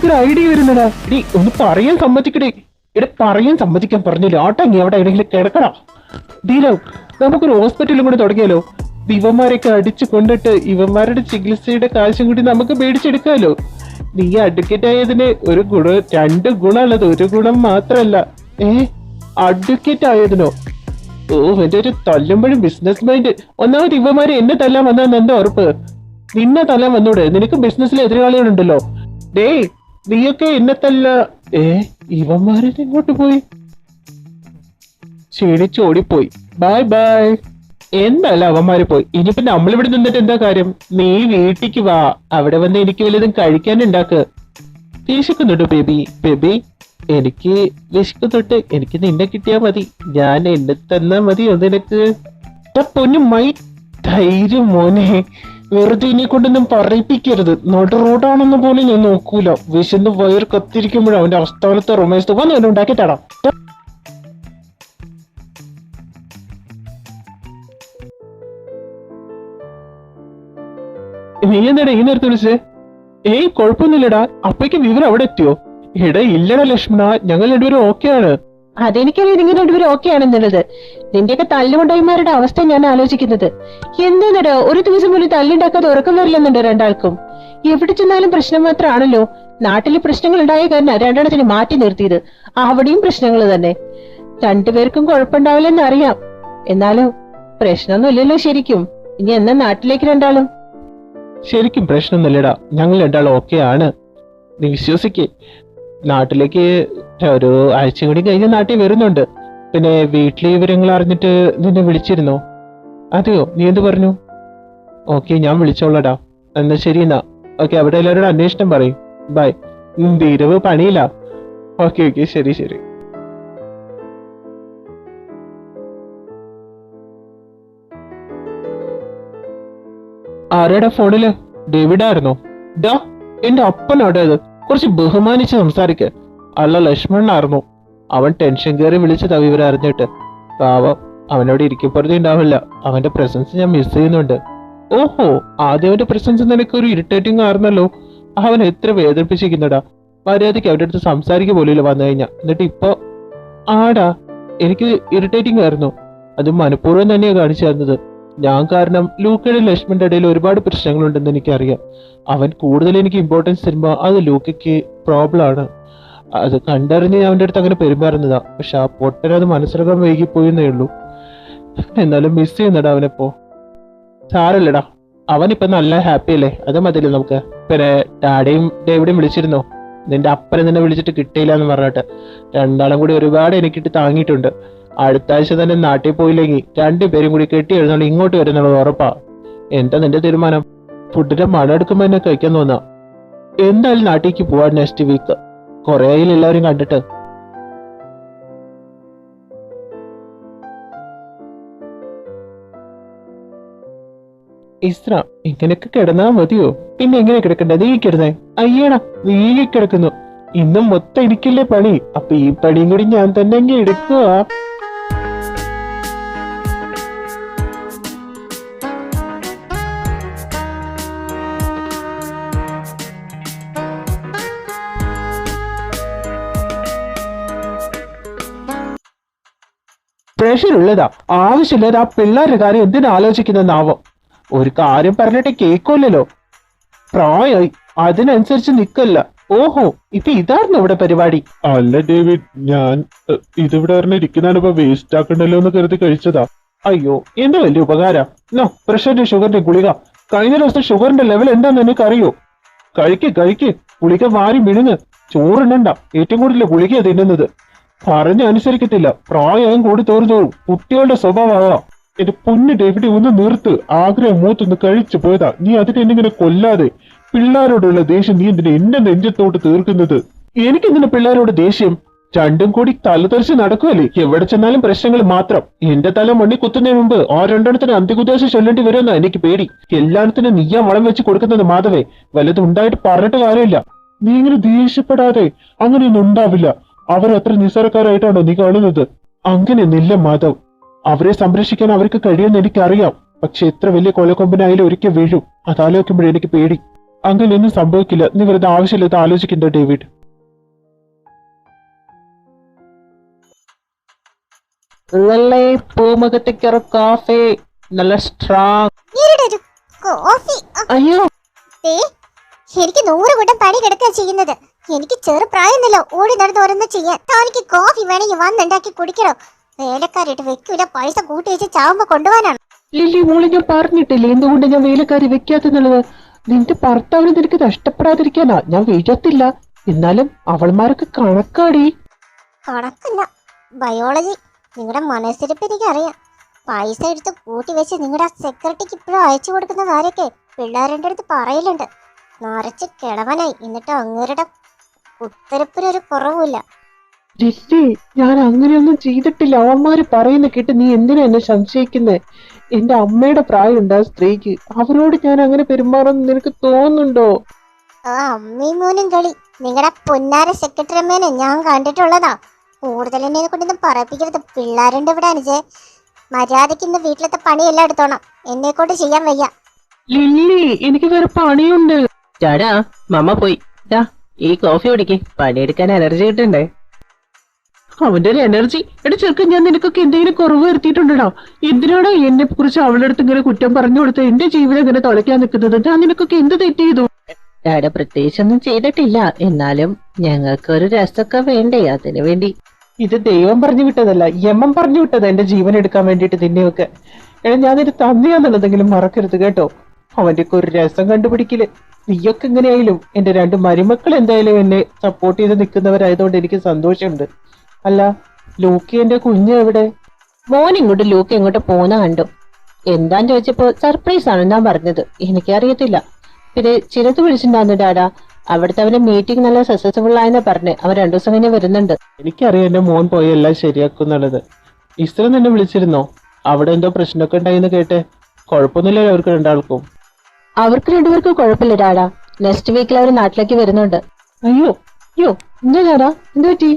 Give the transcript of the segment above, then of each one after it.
എനിക്കൊരു ഐഡിയ വരുന്നടാ. ഇടി ഒന്ന് പറയാൻ സമ്മതിക്കടേ. ഇവിടെ പറയാൻ സമ്മതിക്കാൻ പറഞ്ഞില്ല. ആട്ടങ്ങി അവിടെ എവിടെയെങ്കിലും കിടക്കടാ. ഡീലോ, നമുക്കൊരു ഹോസ്പിറ്റലും കൂടെ തുടങ്ങിയാലോ? ഇവന്മാരൊക്കെ അടിച്ചു കൊണ്ടിട്ട് ഇവന്മാരുടെ ചികിത്സയുടെ കാശും കൂടി നമുക്ക് മേടിച്ചെടുക്കാലോ. നീ അഡ്വക്കേറ്റ് ആയതിന് ഒരു ഗുണം, 2 ഗുണമുള്ളത്, ഒരു ഗുണം മാത്രല്ല. അഡ്വക്കേറ്റ് ആയതിനോ? ഓ, എന്റെ ഒരു തല്ലുമ്പോഴും ബിസിനസ് മൈൻഡ്. ഒന്നാമത് ഇവന്മാരെ എന്നെ തല്ലാൻ വന്നതെന്ന് എന്താ ഉറപ്പ്? നിന്നെ തല്ലാൻ വന്നൂടെ? നിനക്ക് ബിസിനസ്സിൽ എതിരാളികളുണ്ടല്ലോ. ഡേ, നീയൊക്കെ എന്നെ തല്ല. ഇവന്മാരെ ഇങ്ങോട്ട് പോയി ക്ഷീണിച്ചോടിപ്പോയി. Bye bye. എന്തായാലും അവന്മാര് പോയി. ഇനിയിപ്പോ നമ്മളിവിടെ നിന്നിട്ട് എന്താ കാര്യം? നീ വീട്ടിക്ക് വാ, അവിടെ വന്ന് എനിക്ക് വല്ലതും കഴിക്കാനുണ്ടാക്ക്. വിശക്കുന്നുണ്ടോ ബേബി? ബേബി, എനിക്ക് വിശക്കുന്നുണ്ട്. എനിക്ക് നിന്നെ കിട്ടിയാ മതി. ഞാൻ എന്നെ തന്നാ മതിയോ നിനക്ക്? പൊന്നു മൈ ധൈര്യം മോനെ. വെറുതെ ഇനി കൊണ്ടൊന്നും പറയിപ്പിക്കരുത്. നടു റോഡാണെന്ന് പോലും ഞാൻ നോക്കൂല. വിശന്ന് വയർ കത്തിരിക്കുമ്പോഴും അവന്റെ അവസ്ഥാനത്തെ റൊമേഴ്സ് വന്ന് എന്നെ ഉണ്ടാക്കിട്ടാടാ. നീ എന്താടാ ഈ നേരത്തെ വിളിച്ചേ? കുഴപ്പമൊന്നുമില്ലടാ. അപ്പയ്ക്ക് വിവരം അവിടെ എത്തിയോ? എടാ ഇല്ലടാ ലക്ഷ്മണ, ഞങ്ങൾ രണ്ടുപേരും ഓക്കെയാണ്. അതെനിക്കറിയാം നിങ്ങൾ രണ്ടുപേരും ഓക്കെ ആണെന്നുള്ളത്. നിന്റെയൊക്കെ തല്ലുകൊണ്ടവന്മാരുടെ അവസ്ഥ ഞാൻ ആലോചിക്കുന്നത്. എന്താ ഒരു ദിവസം പോലും തല്ലുണ്ടാക്കാതെ ഉറക്കം വരില്ലെന്നുണ്ട് രണ്ടാൾക്കും. എവിടെ ചെന്നാലും പ്രശ്നം മാത്രമാണല്ലോ. നാട്ടില് പ്രശ്നങ്ങൾ ഉണ്ടായ കാരണം രണ്ടെണ്ണത്തിന് മാറ്റി നിർത്തിയത്. അവിടെയും പ്രശ്നങ്ങൾ തന്നെ. രണ്ടുപേർക്കും കുഴപ്പമുണ്ടാവില്ലെന്ന് അറിയാം. എന്നാലും പ്രശ്നമൊന്നും ഇല്ലല്ലോ ശരിക്കും. ഇനി എന്നാ നാട്ടിലേക്ക് രണ്ടാളും? ശരിക്കും പ്രശ്നമൊന്നുമില്ലടാ, ഞങ്ങൾ രണ്ടാളും ഓക്കെ ആണ്. നീ വിശ്വസിക്കേ. നാട്ടിലേക്ക് ഒരു ആഴ്ച കൂടി കഴിഞ്ഞ് നാട്ടിൽ വരുന്നുണ്ട്. പിന്നെ വീട്ടിലെ വിവരങ്ങൾ അറിഞ്ഞിട്ട് നിന്നെ വിളിച്ചിരുന്നോ? അതെയോ? നീ എന്ത് പറഞ്ഞു? ഓക്കെ, ഞാൻ വിളിച്ചോളടാ. എന്നാ ശരി എന്നാ. ഓക്കെ, അവിടെ എല്ലാവരോടും അന്വേഷണം പറയും. ബൈ. ധീരവ് പണിയില്ല. ഓക്കെ ഓക്കെ, ശരി ശരി. ആരാടാ ഫോണില്? ഡേവിഡായിരുന്നോ? ഡാ, എന്റെ അപ്പനാടാ ഇത്. കുറച്ച് ബഹുമാനിച്ച് സംസാരിക്ക. അല്ല, ലക്ഷ്മണനായിരുന്നു. അവൻ ടെൻഷൻ കയറി വിളിച്ചതാ വിവരം അറിഞ്ഞിട്ട്. പാവം, അവനോട് ഇരിക്കപ്പുറത്തേ ഉണ്ടാവില്ല. അവന്റെ പ്രസൻസ് ഞാൻ മിസ് ചെയ്യുന്നുണ്ട്. ഓഹോ, ആദ്യം അവന്റെ പ്രസൻസ് നിനക്കൊരു ഇറിറ്റേറ്റിംഗ് ആയിരുന്നല്ലോ. അവൻ എത്ര വേദനിപ്പിച്ചിരിക്കുന്നടാ. മര്യാദയ്ക്ക് അവരുടെ അടുത്ത് സംസാരിക്കുക പോലും വന്നു കഴിഞ്ഞാ. എന്നിട്ട് ഇപ്പൊ ആടാ, എനിക്ക് ഇറിറ്റേറ്റിംഗ് ആയിരുന്നു. അത് മനഃപൂർവ്വം തന്നെയാ കാണിച്ചു തരുന്നത്. ഞാൻ കാരണം ലൂക്കയുടെ ലക്ഷ്മണന്റെ ഇടയിൽ ഒരുപാട് പ്രശ്നങ്ങളുണ്ടെന്ന് എനിക്കറിയാം. അവൻ കൂടുതൽ എനിക്ക് ഇമ്പോർട്ടൻസ് തരുമ്പോ അത് ലൂക്കയ്ക്ക് പ്രോബ്ലം ആണ്. അത് കണ്ടറിഞ്ഞ് ഞാൻ അവന്റെ അടുത്ത് അങ്ങനെ പെരുമാറുന്നതാ. പക്ഷെ ആ പൊട്ടനത് മനസ്സിലാക്കാൻ വൈകിപ്പോയെന്നേ ഉള്ളൂ. എന്നാലും മിസ് ചെയ്യുന്നടാ അവനെപ്പോ. സാരല്ലടാ, അവനിപ്പൊ നല്ല ഹാപ്പി അല്ലേ? അത് മതിയല്ലോ നമുക്ക്. പിന്നെ ഡാഡിയും ഡേവിഡും വിളിച്ചിരുന്നോ? നിന്റെ അപ്പനെ നിന്നെ വിളിച്ചിട്ട് കിട്ടിയില്ല എന്ന് പറഞ്ഞിട്ട്. രണ്ടാളും കൂടി ഒരുപാട് എനിക്കിട്ട് താങ്ങിയിട്ടുണ്ട്. അടുത്ത ആഴ്ച തന്നെ നാട്ടിൽ പോയില്ലെങ്കിൽ 2 പേരും കൂടി കെട്ടി എഴുന്നള്ളി ഇങ്ങോട്ട് വരുന്നുള്ളത് ഉറപ്പാ. എന്താ നിന്റെ തീരുമാനം? ഫുഡിന്റെ മണം എടുക്കുമ്പോ എന്നെ കഴിക്കാൻ തോന്നാ. എന്തായാലും നാട്ടിലേക്ക് പോവാൻ നെക്സ്റ്റ് വീക്ക്. കൊറേ ആയില്ല എല്ലാവരും കണ്ടിട്ട്. ഇസ്ര, ഇങ്ങനെയൊക്കെ കിടന്നാ മതിയോ? പിന്നെ എങ്ങനെ കിടക്കണ്ടേ? നീ കിടന്നേ. അയ്യടാ, നീങ്ങി കിടക്കുന്നു. ഇന്നും മൊത്തം എനിക്കല്ലേ പണി. അപ്പൊ ഈ പണിയും കൂടി ഞാൻ തന്നെ അങ്ങ് എടുക്കുക. പ്രഷർ ഉള്ളതാ. ആവശ്യമില്ലാതെ ആ പിള്ളേരുടെ കാര്യം എന്തിനാ ആലോചിക്കുന്നതാവോ? ഒരു കാര്യം പറഞ്ഞിട്ട് കേൾക്കൂലല്ലോ. പ്രായമായി, അതിനനുസരിച്ച് നിക്കല്ല. ഓഹോ, ഇപ്പൊ ഇതായിരുന്നു ഇവിടെ പരിപാടി? അല്ല ഡേവിഡ്, ഞാൻ ഇതിവിടെ ഇരിക്കുന്നതിനിപ്പോ വേസ്റ്റ് ആക്കണ്ടല്ലോ എന്ന് കരുതി കഴിച്ചതാ. അയ്യോ, എന്ത് വലിയ ഉപകാരം. നോ, പ്രഷറിന്റെ ഷുഗറിന്റെ ഗുളിക. കഴിഞ്ഞ ദിവസത്തെ ഷുഗറിന്റെ ലെവൽ എന്താന്ന് നിനക്ക് അറിയോ? കഴിക്ക് ഗുളിക വാരി വിഴുങ്ങ്. ചോറുണ്ടണ്ട. ഏറ്റവും കൂടുതൽ ഗുളികയാ തിന്നുന്നത്. പറഞ്ഞനുസരിക്കത്തില്ല. പ്രായം കൂടി തോറുന്നു കുട്ടികളുടെ സ്വഭാവമാകാം. എന്റെ പൊന്നു ഡേവിഡ്, ഒന്ന് നിർത്ത്. ആഗ്രഹം മൂത്തൊന്ന് കഴിച്ചു പോയതാ. നീ അതിനെ എന്നിങ്ങനെ കൊല്ലാതെ. പിള്ളേരോടുള്ള ദേഷ്യം നീ എന്തിനാ എന്റെ നെഞ്ചത്തോട്ട് തീർക്കുന്നത്? എനിക്കെന്തിനാ പിള്ളേരോട് ദേഷ്യം? രണ്ടും കൂടി തലതെറിച്ച് നടക്കുമല്ലേ? എവിടെ ചെന്നാലും പ്രശ്നങ്ങൾ മാത്രം. എന്റെ തല മണ്ണി കുത്തുന്നതിന് മുമ്പ് ആ രണ്ടെണ്ണത്തിന് അന്ത്യകുദ്ദേശം ചൊല്ലേണ്ടി വരുമെന്നാ എനിക്ക് പേടി. എല്ലാത്തിനും നീയാ വളം വെച്ച് കൊടുക്കുന്നത് മാധവേ. വല്ലതും ഉണ്ടായിട്ട് പറഞ്ഞിട്ട് കാര്യമില്ല. നീ ഇങ്ങനെ ദേഷ്യപ്പെടാതെ. അങ്ങനെയൊന്നും ഉണ്ടാവില്ല. അവരത്ര നിസ്സാരക്കാരായിട്ടാണോ നീ കാണുന്നത്? അങ്ങനെയൊന്നില്ല മാധവ്. അവരെ സംരക്ഷിക്കാൻ അവർക്ക് കഴിയുമെന്ന് എനിക്കറിയാം. പക്ഷെ എത്ര വലിയ കൊലക്കൊമ്പനായാലും ഒരിക്കൽ വീഴും. അതാലോചിക്കുമ്പോഴേ എനിക്ക് പേടി. അങ്ങനെയൊന്നും സംഭവിക്കില്ല. നീ വെറുതെ ആവശ്യമില്ലാത്ത ആലോചിക്കണ്ട ഡേവിഡ്. നല്ല പൂമുഖത്തേക്കൊരു കോഫി, നല്ല സ്ട്രോങ്. ഈയിടെ ഒരു കോഫി. അയ്യോ, ദേ, എനിക്ക് 100 കൂട്ടം പണി കിടക്കുക ചെയ്യുന്നത്. എനിക്ക് ചെറുപ്രായമൊന്നുമില്ല ഓടി നടന്ന് ഓരോന്ന് ചെയ്യാൻ. തനിക്ക് കോഫി വേണമെങ്കിൽ വന്നുണ്ടാക്കി കുടിക്കണോ? വേലക്കാരിട്ട് വെക്കൂല, പൈസ കൂട്ടി വെച്ച് ചാവുമ്പോ കൊണ്ടുപോകാനാണ്. ലില്ലി മോളെ, ഞാൻ പറഞ്ഞിട്ടില്ലേ എന്തുകൊണ്ട് ഞാൻ വേലക്കാരി വെക്കാത്തെന്നുള്ളത്. നിന്റെ ഭർത്താവിന് നിനക്ക് നഷ്ടപ്പെടാതിരിക്കാനാ ഞാൻ വീഴത്തില്ല. എന്നാലും അവൾമാരൊക്കെ കണക്കാടി. കണക്കല്ല, ബയോളജി. നിങ്ങളുടെ മനസ്സിരിപ്പ് എനിക്കറിയാം. പൈസ എടുത്ത് കൂട്ടി വെച്ച് നിങ്ങളുടെ സെക്യൂരിറ്റിക്ക് ഇപ്പോഴും അയച്ചു കൊടുക്കുന്ന കാര്യമൊക്കെ പിള്ളേരുടെ അടുത്ത് പറയലുണ്ട്. നിറച്ച് കിളവനായി. എന്നിട്ട് അങ്ങേരുടെ ഉത്തരപ്പിനൊരു കുറവുമില്ല. ലില്ലി, ഞാൻ അങ്ങനെയൊന്നും ചെയ്തിട്ടില്ല. അവന്മാര് പറയുന്ന കേട്ട് നീ എന്തിനാ എന്നെ സംശയിക്കുന്നേ? എന്റെ അമ്മയുടെ പ്രായമുണ്ട് ആ സ്ത്രീക്ക്. അവരോട് ഞാൻ അങ്ങനെ പെരുമാറുമെന്ന് നിനക്ക് തോന്നുന്നുണ്ടോ? ആ അമ്മയും മോനും കളി നിങ്ങളുടെ പൊന്നാര സെക്രട്ടറി അമ്മേനെ ഞാൻ കണ്ടിട്ടുള്ളതാ. കൂടുതൽ എന്നെ കൊണ്ടൊന്നും പറയിപ്പിക്കരുത്. പിള്ളേരുണ്ട് ഇവിടെ. അനുജേ, മര്യാദയ്ക്ക് ഇന്ന് വീട്ടിലത്തെ പണിയെല്ലാം എടുത്തോണം. എന്നെ കൊണ്ട് ചെയ്യാൻ വയ്യ. ലില്ലി, എനിക്ക് വേറെ പണിയുണ്ട്. ചാടാ മമ്മ പോയി. ഈ കോഫി കുടിക്ക്, പണിയെടുക്കാൻ എനർജി കിട്ടണ്ടേ. അവന്റെ ഒരു എനർജി. എടാ ചെറുക്കൻ, ഞാൻ നിനക്കൊക്കെ എന്തെങ്കിലും കുറവ് വരുത്തിയിട്ടുണ്ടോ? എന്തിനാണോ എന്നെ കുറിച്ച് അവളുടെ അടുത്ത് ഇങ്ങനെ കുറ്റം പറഞ്ഞു കൊടുത്ത് എന്റെ ജീവിതം ഇങ്ങനെ തുളയ്ക്കാൻ നിൽക്കുന്നത്? ഞാൻ നിനക്കൊക്കെ എന്ത് തെറ്റ് ചെയ്തു? ഡാഡ പ്രത്യേകിച്ചൊന്നും ചെയ്തിട്ടില്ല. എന്നാലും ഞങ്ങൾക്കൊരു രസമൊക്കെ വേണ്ടേ, അതിനു വേണ്ടി. ഇത് ദൈവം പറഞ്ഞു വിട്ടതല്ല, യമൻ പറഞ്ഞു വിട്ടത് എന്റെ ജീവൻ എടുക്കാൻ വേണ്ടിയിട്ട് നിന്നെയൊക്കെ. എടാ, ഞാൻ നിന്റെ തന്നെയാന്നുള്ളതെങ്കിലും മറക്കരുത് കേട്ടോ. അവന്റെ ഒക്കെ ഒരു രസം കണ്ടുപിടിക്കില്ല. നീയൊക്കെ എങ്ങനെയായാലും എന്റെ 2 മരുമക്കൾ എന്തായാലും എന്നെ സപ്പോർട്ട് ചെയ്ത് നിൽക്കുന്നവരായതുകൊണ്ട് എനിക്ക് സന്തോഷമുണ്ട്. അല്ല, ലൂക്കി എന്റെ കുഞ്ഞ് എവിടെ? മോൻ ഇങ്ങോട്ട് ലൂക്ക് ഇങ്ങോട്ട് പോന്ന കണ്ടു. എന്താന്ന് ചോദിച്ചപ്പോ സർപ്രൈസ് ആണ് ഞാൻ പറഞ്ഞത്. എനിക്കറിയത്തില്ല. പിന്നെ ചിലത് വിളിച്ചിട്ടുണ്ടായിരുന്നു ഡാഡാ. അവിടുത്തെ അവന്റെ മീറ്റിംഗ് നല്ല സക്സസ്ഫുൾ ആയെന്നാ പറഞ്ഞേ. അവൻ 2 ദിവസം കഴിഞ്ഞ് വരുന്നുണ്ട്. എനിക്കറിയാം എന്റെ മോൻ പോയി എല്ലാം ശരിയാക്കുന്നുള്ളത്. ഇസ്ര നിന്നെ വിളിച്ചിരുന്നോ? അവിടെ എന്തോ പ്രശ്നമൊക്കെ ഉണ്ടായിന്ന് കേട്ടെ. കുഴപ്പമൊന്നുമില്ലല്ലോ അവർക്ക് 2 ആൾക്കും? അവർക്ക് 2 പേർക്കും കുഴപ്പമില്ല ഡാഡാ. നെക്സ്റ്റ് വീക്കിൽ അവർ നാട്ടിലേക്ക് വരുന്നുണ്ട്. അയ്യോ അയ്യോ, എന്താ ചേട്ടാ, എന്ത് പറ്റി?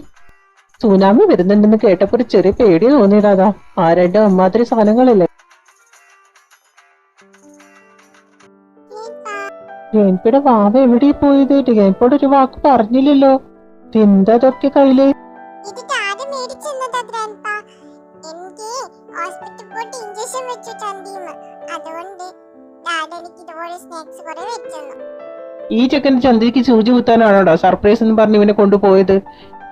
സുനാമി വരുന്നുണ്ടെന്ന് കേട്ടപ്പോ ഒരു ചെറിയ പേടി തോന്നിയിടാതാ. ആ 2 അമ്മാതിരി സാധനങ്ങളല്ലേ. ജയൻപിയുടെ വാവ എവിടെ പോയത്? ജയൻപോട് ഒരു വാക്ക് പറഞ്ഞില്ലല്ലോ. എന്താ അതൊക്കെ കയ്യില്? ഇത് ആദ്യം മേടിച്ചെന്നതാ ഗ്രാൻഡ്പാ. എനിക്ക് ഹോസ്പിറ്റൽ പോയിട്ട് ഇഞ്ചക്ഷൻ വെച്ചു ചന്തിമ. അതുകൊണ്ട് ഡാഡ എനിക്ക് ഇതുപോലെ സ്നാക്സ് കുറെ വെച്ചെന്നു. ഈ ചെക്കൻ ചന്തിക്ക് സൂചി കുത്താനാണോടാ സർപ്രൈസ് എന്ന് പറഞ്ഞ് ഇവനെ കൊണ്ടുപോയത്?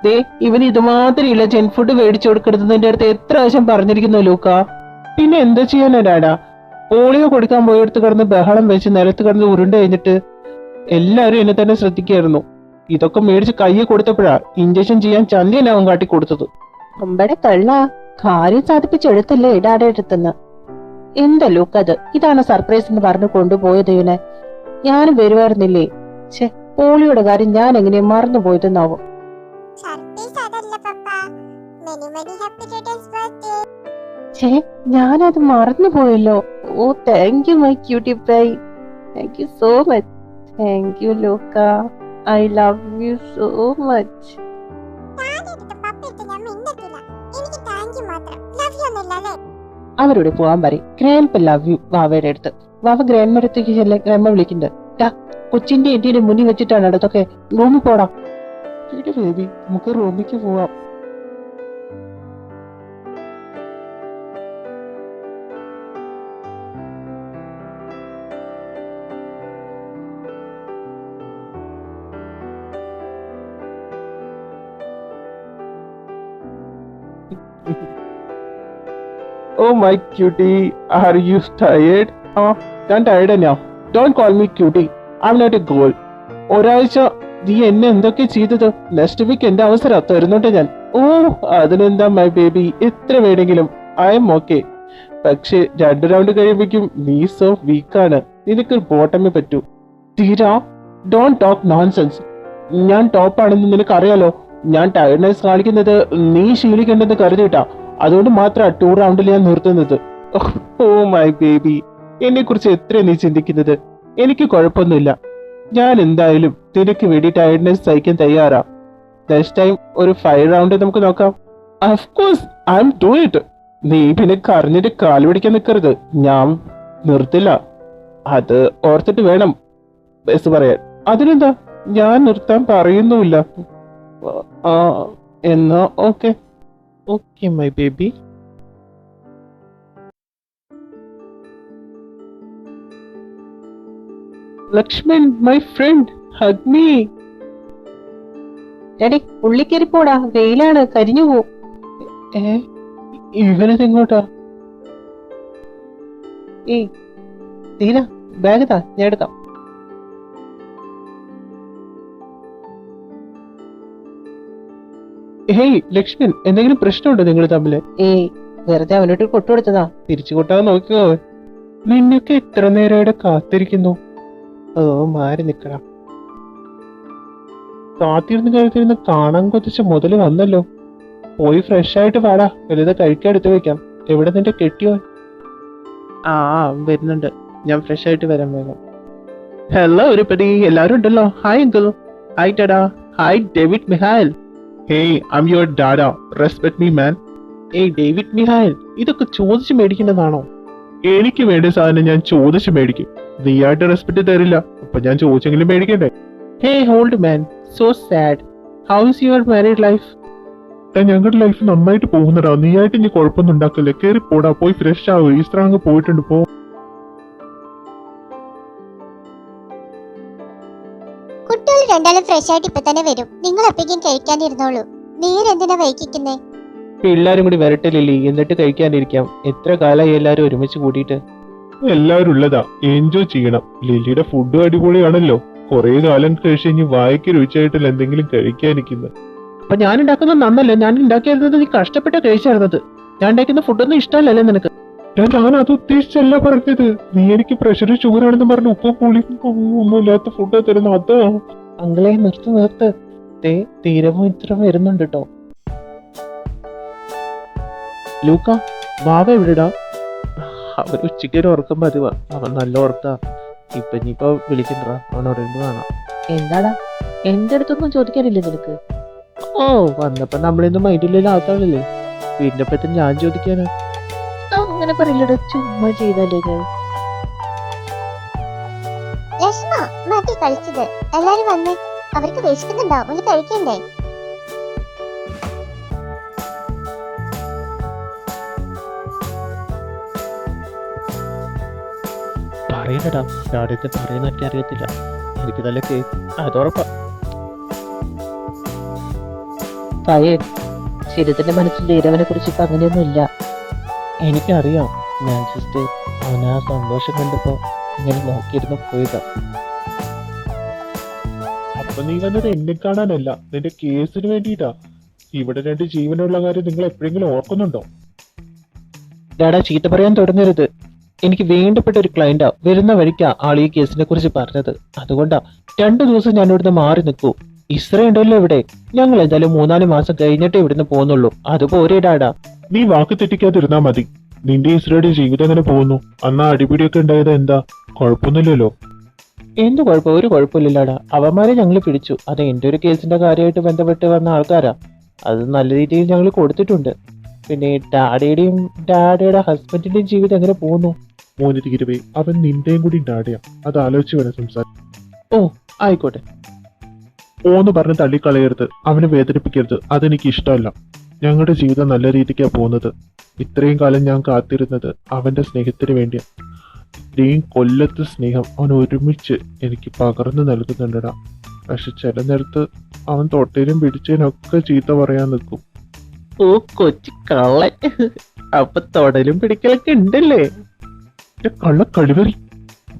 ദേ, ഇവന് ഇതുമാതിരിയുള്ള ജങ്ക് ഫുഡ് മേടിച്ചു കൊടുക്കരുതെന്ന് അടുത്ത് എത്ര പ്രാവശ്യം പറഞ്ഞിരിക്കുന്നു ലൂക്ക. പിന്നെ എന്താ ചെയ്യാനാ ഡാഡാ? പോളിയോ കൊടുക്കാൻ പോയെടുത്ത് കിടന്ന് ബഹളം വെച്ച് നിലത്ത് കിടന്ന് ഉരുണ്ട് കഴിഞ്ഞിട്ട് എല്ലാരും എന്നെ തന്നെ ശ്രദ്ധിക്കായിരുന്നു. ഇതൊക്കെ മേടിച്ച് കയ്യിൽ കൊടുത്തപ്പോഴാ ഇഞ്ചക്ഷൻ ചെയ്യാൻ ചന്തിയനാവും കാട്ടി കൊടുത്തത്. അമ്പടെ കള്ള കാര്യം സാധിപ്പിച്ചെടുത്തല്ലേ ഡാഡ എടുത്തുന്ന്. എന്താ ലൂക്ക് അത്? ഇതാണ് സർപ്രൈസ് എന്ന് പറഞ്ഞു കൊണ്ടുപോയത് ഇവനെ. ഞാനും വരുമായിരുന്നില്ലേ? ഛെ, പോളിയുടെ കാര്യം ഞാൻ എങ്ങനെയാ മറന്നുപോയതെന്നാവും. സർപ്രൈസ് അതല്ല പപ്പാ. Many many happy returns birthday. ഛേ, ഞാനത് മറന്നുപോയല്ലോ. Oh, thank you my cutie pie. Thank you so much. Thank you Luca. I love you so much. ഡാഡിയെടുത്ത് പപ്പയെടുത്ത് ഞാൻ മിണ്ടത്തില്ല. എനിക്ക് താങ്ക് യു മാത്രം. ലവ് യു ഒന്നുമില്ല അല്ലേ? അവരോട് പോവാൻ പറയും. ഗ്രാൻഡ് ലവ് യു വാവയുടെ അടുത്ത്. വാവ ഗ്രാൻഡ് അടുത്തേക്ക് ചെല്ല. ഗ്രാൻഡ് വിളിക്കുന്നുണ്ട്. കൊച്ചിന്റെ എന്റെ മുന്നിൽ വെച്ചിട്ടാണ് അടുത്തൊക്കെ. റൂമിൽ പോടാം. ബേബി, നമുക്ക് റൂമിലേക്ക് പോവാം. Oh my cutie, are you tired? ഞാൻ tired തന്നെയാ. Don't call me cutie. I'm not a girl. ഒരാഴ്ച നീ എന്നെ എന്തൊക്കെ ചെയ്തത്? നെക്സ്റ്റ് വീക്ക് എന്റെ അവസരം തരുന്നുണ്ട് ഞാൻ. ഓ, അതിനെന്താ മൈ ബേബി, എത്ര വേണമെങ്കിലും. I M okay. പക്ഷെ 2 റൗണ്ട് കഴിയുമ്പോഴേക്കും നീ സോ വീക്കാണ്. നിനക്ക് ബോട്ടമേ പറ്റൂ. തീരാ, ഡോണ്ട് ടോക്ക് നോൺസെൻസ്. ഞാൻ ടോപ്പ് ആണെന്ന് നിനക്കറിയാലോ. ഞാൻ ടയർഡ്നെസ് കാണിക്കുന്നത് നീ ശീലിക്കേണ്ടെന്ന് കരുതിയിട്ടാ. അതുകൊണ്ട് മാത്രമാണ് 2 റൗണ്ടിൽ ഞാൻ നിർത്തുന്നത്. ഓ മൈ ബേബി, എന്നെ കുറിച്ച് എത്ര നീ ചിന്തിക്കുന്നത്? എനിക്ക് കുഴപ്പമൊന്നുമില്ല. ഞാൻ എന്തായാലും നിനക്ക് വേണ്ടി ടയർഡ്നെസ് സഹിക്കാൻ തയ്യാറാ. നെക്സ്റ്റ് ടൈം ഒരു 5 റൗണ്ട് നമുക്ക് നോക്കാം. Of course I M do it. നീ പിന്നെ കറിഞ്ഞിട്ട് കാല് പിടിക്കാൻ നിൽക്കരുത്. ഞാൻ നിർത്തില്ല. അത് ഓർത്തിട്ട് വേണം. ബസ് പറയാൻ. അതിനെന്താ, ഞാൻ നിർത്താൻ പറയുന്നുമില്ല. ആ എന്നാ okay. Okay my baby. Lakshman my friend, hug me. Daddy ഉള്ളിക്കേറി പോടാ, വെയിലാണ്, കരിഞ്ഞു പോവും. ഇവനിതെങ്ങോട്ടാ? ഏയ് തീര ബാഗ് താ, ഞാൻ എടുക്കാം. ഹേയ് ലക്ഷ്മൺ, എന്തെങ്കിലും പ്രശ്നമുണ്ടോ നിങ്ങൾ തമ്മില്? ഏയ് വെറുതെ അവനോട്ട് കൊട്ടുകൊടുത്തതാ. തിരിച്ചു കൊട്ടാൻ നോക്കിയോ അവൻ? നിന്നൊക്കെ എത്ര നേരമായിട്ട് കാത്തിരിക്കുന്നു. ഓ മാറി നിക്കണം. കാത്തിരുന്ന് കാണാൻ കൊതിച്ച മുതല് വന്നല്ലോ. പോയി ഫ്രഷ് ആയിട്ട് പാടാ, വലുത് കഴിക്കാൻ എടുത്തു വെക്കാം. എവിടെ നിന്റെ കെട്ടിയോ? ആ വരുന്നുണ്ട്, ഞാൻ ഫ്രഷ് ആയിട്ട് വരാൻ വേഗം. ഹലോ ഒരുപടി, എല്ലാരും ഉണ്ടല്ലോ. Hi uncle. ഹായ് ടാഡാ. ഹായ് ഡേവിഡ് മിഹാൽ. Hey, I am your dada, respect me man. ഏയ് ഡേവിഡ് മിഹാൽ, ഇതൊക്കെ ചോദിച്ചു മേടിക്കേണ്ടതാണോ? എനിക്ക് വേണ്ട സാധനം ഞാൻ ചോദിച്ചു മേടിക്കും. നീയായിട്ട് റെസ്പെക്ട് തരില്ല, അപ്പൊ ഞാൻ ചോദിച്ചെങ്കിലും മേടിക്കണ്ടേ? Hey hold man, so sad. How is your married life? ഞങ്ങളുടെ ലൈഫ് നന്നായിട്ട് പോകുന്നടാ. നീയായിട്ട് ഇനി കുഴപ്പമൊന്നും ഉണ്ടാക്കില്ലേ. കേറി പോടാ, പോയി ഫ്രഷ് ആവും. ഈസ്റ്റർ അങ്ങ് പോയിട്ടുണ്ട്, പോ. കുട്ടികൾ രണ്ടാളും ഫ്രഷ് ആയിട്ട് ഇപ്പൊ തന്നെ വരും. നിങ്ങൾ എപ്പോഴേക്കും കഴിക്കാനിരുന്നോളൂ. നീരെന്തിനാ വൈകിക്കുന്നേ? എല്ലാരും കൂടി വരട്ടെ ലില്ലി, എന്നിട്ട് കഴിക്കാനിരിക്കാം. എത്ര കാലമായി എല്ലാരും ഒരുമിച്ച് കൂടിയിട്ട്. എല്ലാവരും ഉള്ളതാ, എൻജോയ് ചെയ്യണം. ലില്ലിയുടെ ഫുഡും അടിപൊളിയാണല്ലോ. കുറെ കാലം കഴിച്ച് ഇനി വായിക്ക് രുചിയായിട്ടില്ല എന്തെങ്കിലും കഴിക്കാനിരിക്കുന്നത്. അപ്പൊ ഞാൻ ഉണ്ടാക്കുന്നത് നന്നല്ലേ? ഞാൻ ഉണ്ടാക്കിയിരുന്നത് നീ കഷ്ടപ്പെട്ടാ കഴിച്ചായിരുന്നത്. ഞാൻ ഉണ്ടാക്കുന്ന ഫുഡൊന്നും ഇഷ്ടമല്ലല്ലേ നിനക്ക്? ഞാൻ അത് ഉദ്ദേശിച്ചല്ല പറഞ്ഞത്. നീ എനിക്ക് പ്രഷർ ഷുഗർ ആണെന്ന് പറഞ്ഞു ഉപ്പും പുളിയും ഒന്നുമില്ലാത്ത ഫുഡ് തരുന്ന അതാ. അങ്ങളെ നിർത്ത്. തീരവും ഇത്ര വരുന്നുണ്ട് കേട്ടോ. ലൂക്ക, വാവ എവിടെടാ? അവൻ ഉച്ചയ്ക്ക് ഒരു ഉറക്കം പതിവാ. അവൻ നല്ല ഉറക്കാ. ഇനിയിപ്പോ വിളിക്കണ്ട, അവനോട് കാണാം. എന്താടാ, എന്റെ അടുത്തൊന്നും ചോദിക്കാനില്ല നിനക്ക്? ഓ വന്നപ്പോ നമ്മളിന്ന് മൈൻഡില്ലാത്താളില്ലേ, പിന്നെ പറ്റി ഞാൻ ചോദിക്കാനാ? അങ്ങനെ പറയില്ലടാ, ചുമ്മാ ചെയ്തല്ലേ ഞാൻ. ലക്ഷ്മ, മതി കളിച്ചത്. എല്ലാരും വന്നേ, അവർക്ക് വിശക്കുന്നുണ്ടാവും, ഒന്ന് കഴിക്കണ്ടേ? പറയണ്ടടാ, ഡാഡിക്ക് പറയുന്നൊക്കെ അറിയത്തില്ല. എനിക്ക് നല്ല കേക്ക്, അതുറപ്പാ. ഫയേഡ്, ശരിത്തിന്റെ മനസ്സിൽ ധീരവനെ കുറിച്ച് ഇപ്പൊ അങ്ങനെയൊന്നും ഇല്ല. എനിക്കറിയാം, ഞാൻ ജസ്റ്റ് അവന് ആ സന്തോഷം കണ്ടപ്പോ ഇങ്ങനെ നോക്കിയിരുന്നു പോയതാ. അപ്പൊ നീ വന്നത് എന്നെ കാണാനല്ല, നിന്റെ കേസിന് വേണ്ടിയിട്ടാ. ഇവിടെ രണ്ട് ജീവനുള്ള കാര്യം നിങ്ങൾ എപ്പോഴെങ്കിലും ഓർക്കുന്നുണ്ടോ? ഡാഡാ ചീത്ത പറയാൻ തുടങ്ങരുത്. എനിക്ക് വേണ്ടപ്പെട്ട ഒരു ക്ലയന്റാ. വരുന്ന വഴിക്കാ ആൾ ഈ കേസിനെ കുറിച്ച് പറഞ്ഞത്. അതുകൊണ്ടാ 2 ദിവസം ഞാൻ ഇവിടുന്ന് മാറി നിൽക്കൂ. ഇസ്ര ഉണ്ടല്ലോ ഇവിടെ. ഞങ്ങൾ എന്തായാലും 3-4 മാസം കഴിഞ്ഞിട്ടേ ഇവിടുന്ന് പോകുന്നുള്ളൂ. അതുപോലെ ഡാഡാ. നീ വാക്ക് തെറ്റിക്കാതിരുന്നാ മതി. നിന്റെ ഇസ്രയുടെ ജീവിതം എങ്ങനെ പോകുന്നു? അന്ന് അടിപിടിയൊക്കെ ഉണ്ടായത് എന്താ? കുഴപ്പമൊന്നുമില്ലല്ലോ. എന്ത് കുഴപ്പം? ഒരു കുഴപ്പമില്ലടാ. അവന്മാരെ ഞങ്ങൾ പിടിച്ചു. അത് എന്റെ ഒരു കേസിന്റെ കാര്യമായിട്ട് ബന്ധപ്പെട്ട് വന്ന ആൾക്കാരാ. അത് നല്ല രീതിയിൽ ഞങ്ങൾ കൊടുത്തിട്ടുണ്ട്. പിന്നെ ഡാഡിയുടെയും ഡാഡിയുടെ ഹസ്ബൻഡിന്റെയും ജീവിതം എങ്ങനെ പോകുന്നു? മോന് തീരുവേ, അവൻ നിന്റെയും കൂടി ഡാഡിയാ. അത് ആലോചിച്ച് വേണം സംസാരിക്കും. ഓ ആയിക്കോട്ടെ. ഓന്ന് പറഞ്ഞ് തള്ളിക്കളയരുത്, അവനെ വേദനിപ്പിക്കരുത്. അതെനിക്ക് ഇഷ്ടമല്ല. ഞങ്ങളുടെ ജീവിതം നല്ല രീതിക്കാ പോകുന്നത്. ഇത്രയും കാലം ഞാൻ കാത്തിരുന്നത് അവന്റെ സ്നേഹത്തിന് വേണ്ടിയാ. ഇത്രയും കൊല്ലത്തെ സ്നേഹം അവൻ ഒരുമിച്ച് എനിക്ക് പകർന്നു നൽകുന്നുണ്ടടാ. പക്ഷെ ചില നേരത്ത് അവൻ തൊട്ടേനും പിടിച്ചതിനൊക്കെ ചീത്ത പറയാൻ നിൽക്കും. ഓ കൊച്ചു കള്ളൻ. അപ്പൊ തൊടലും പിടിക്കലൊക്കെ ഉണ്ടല്ലേ? കള്ള കഴിവറി,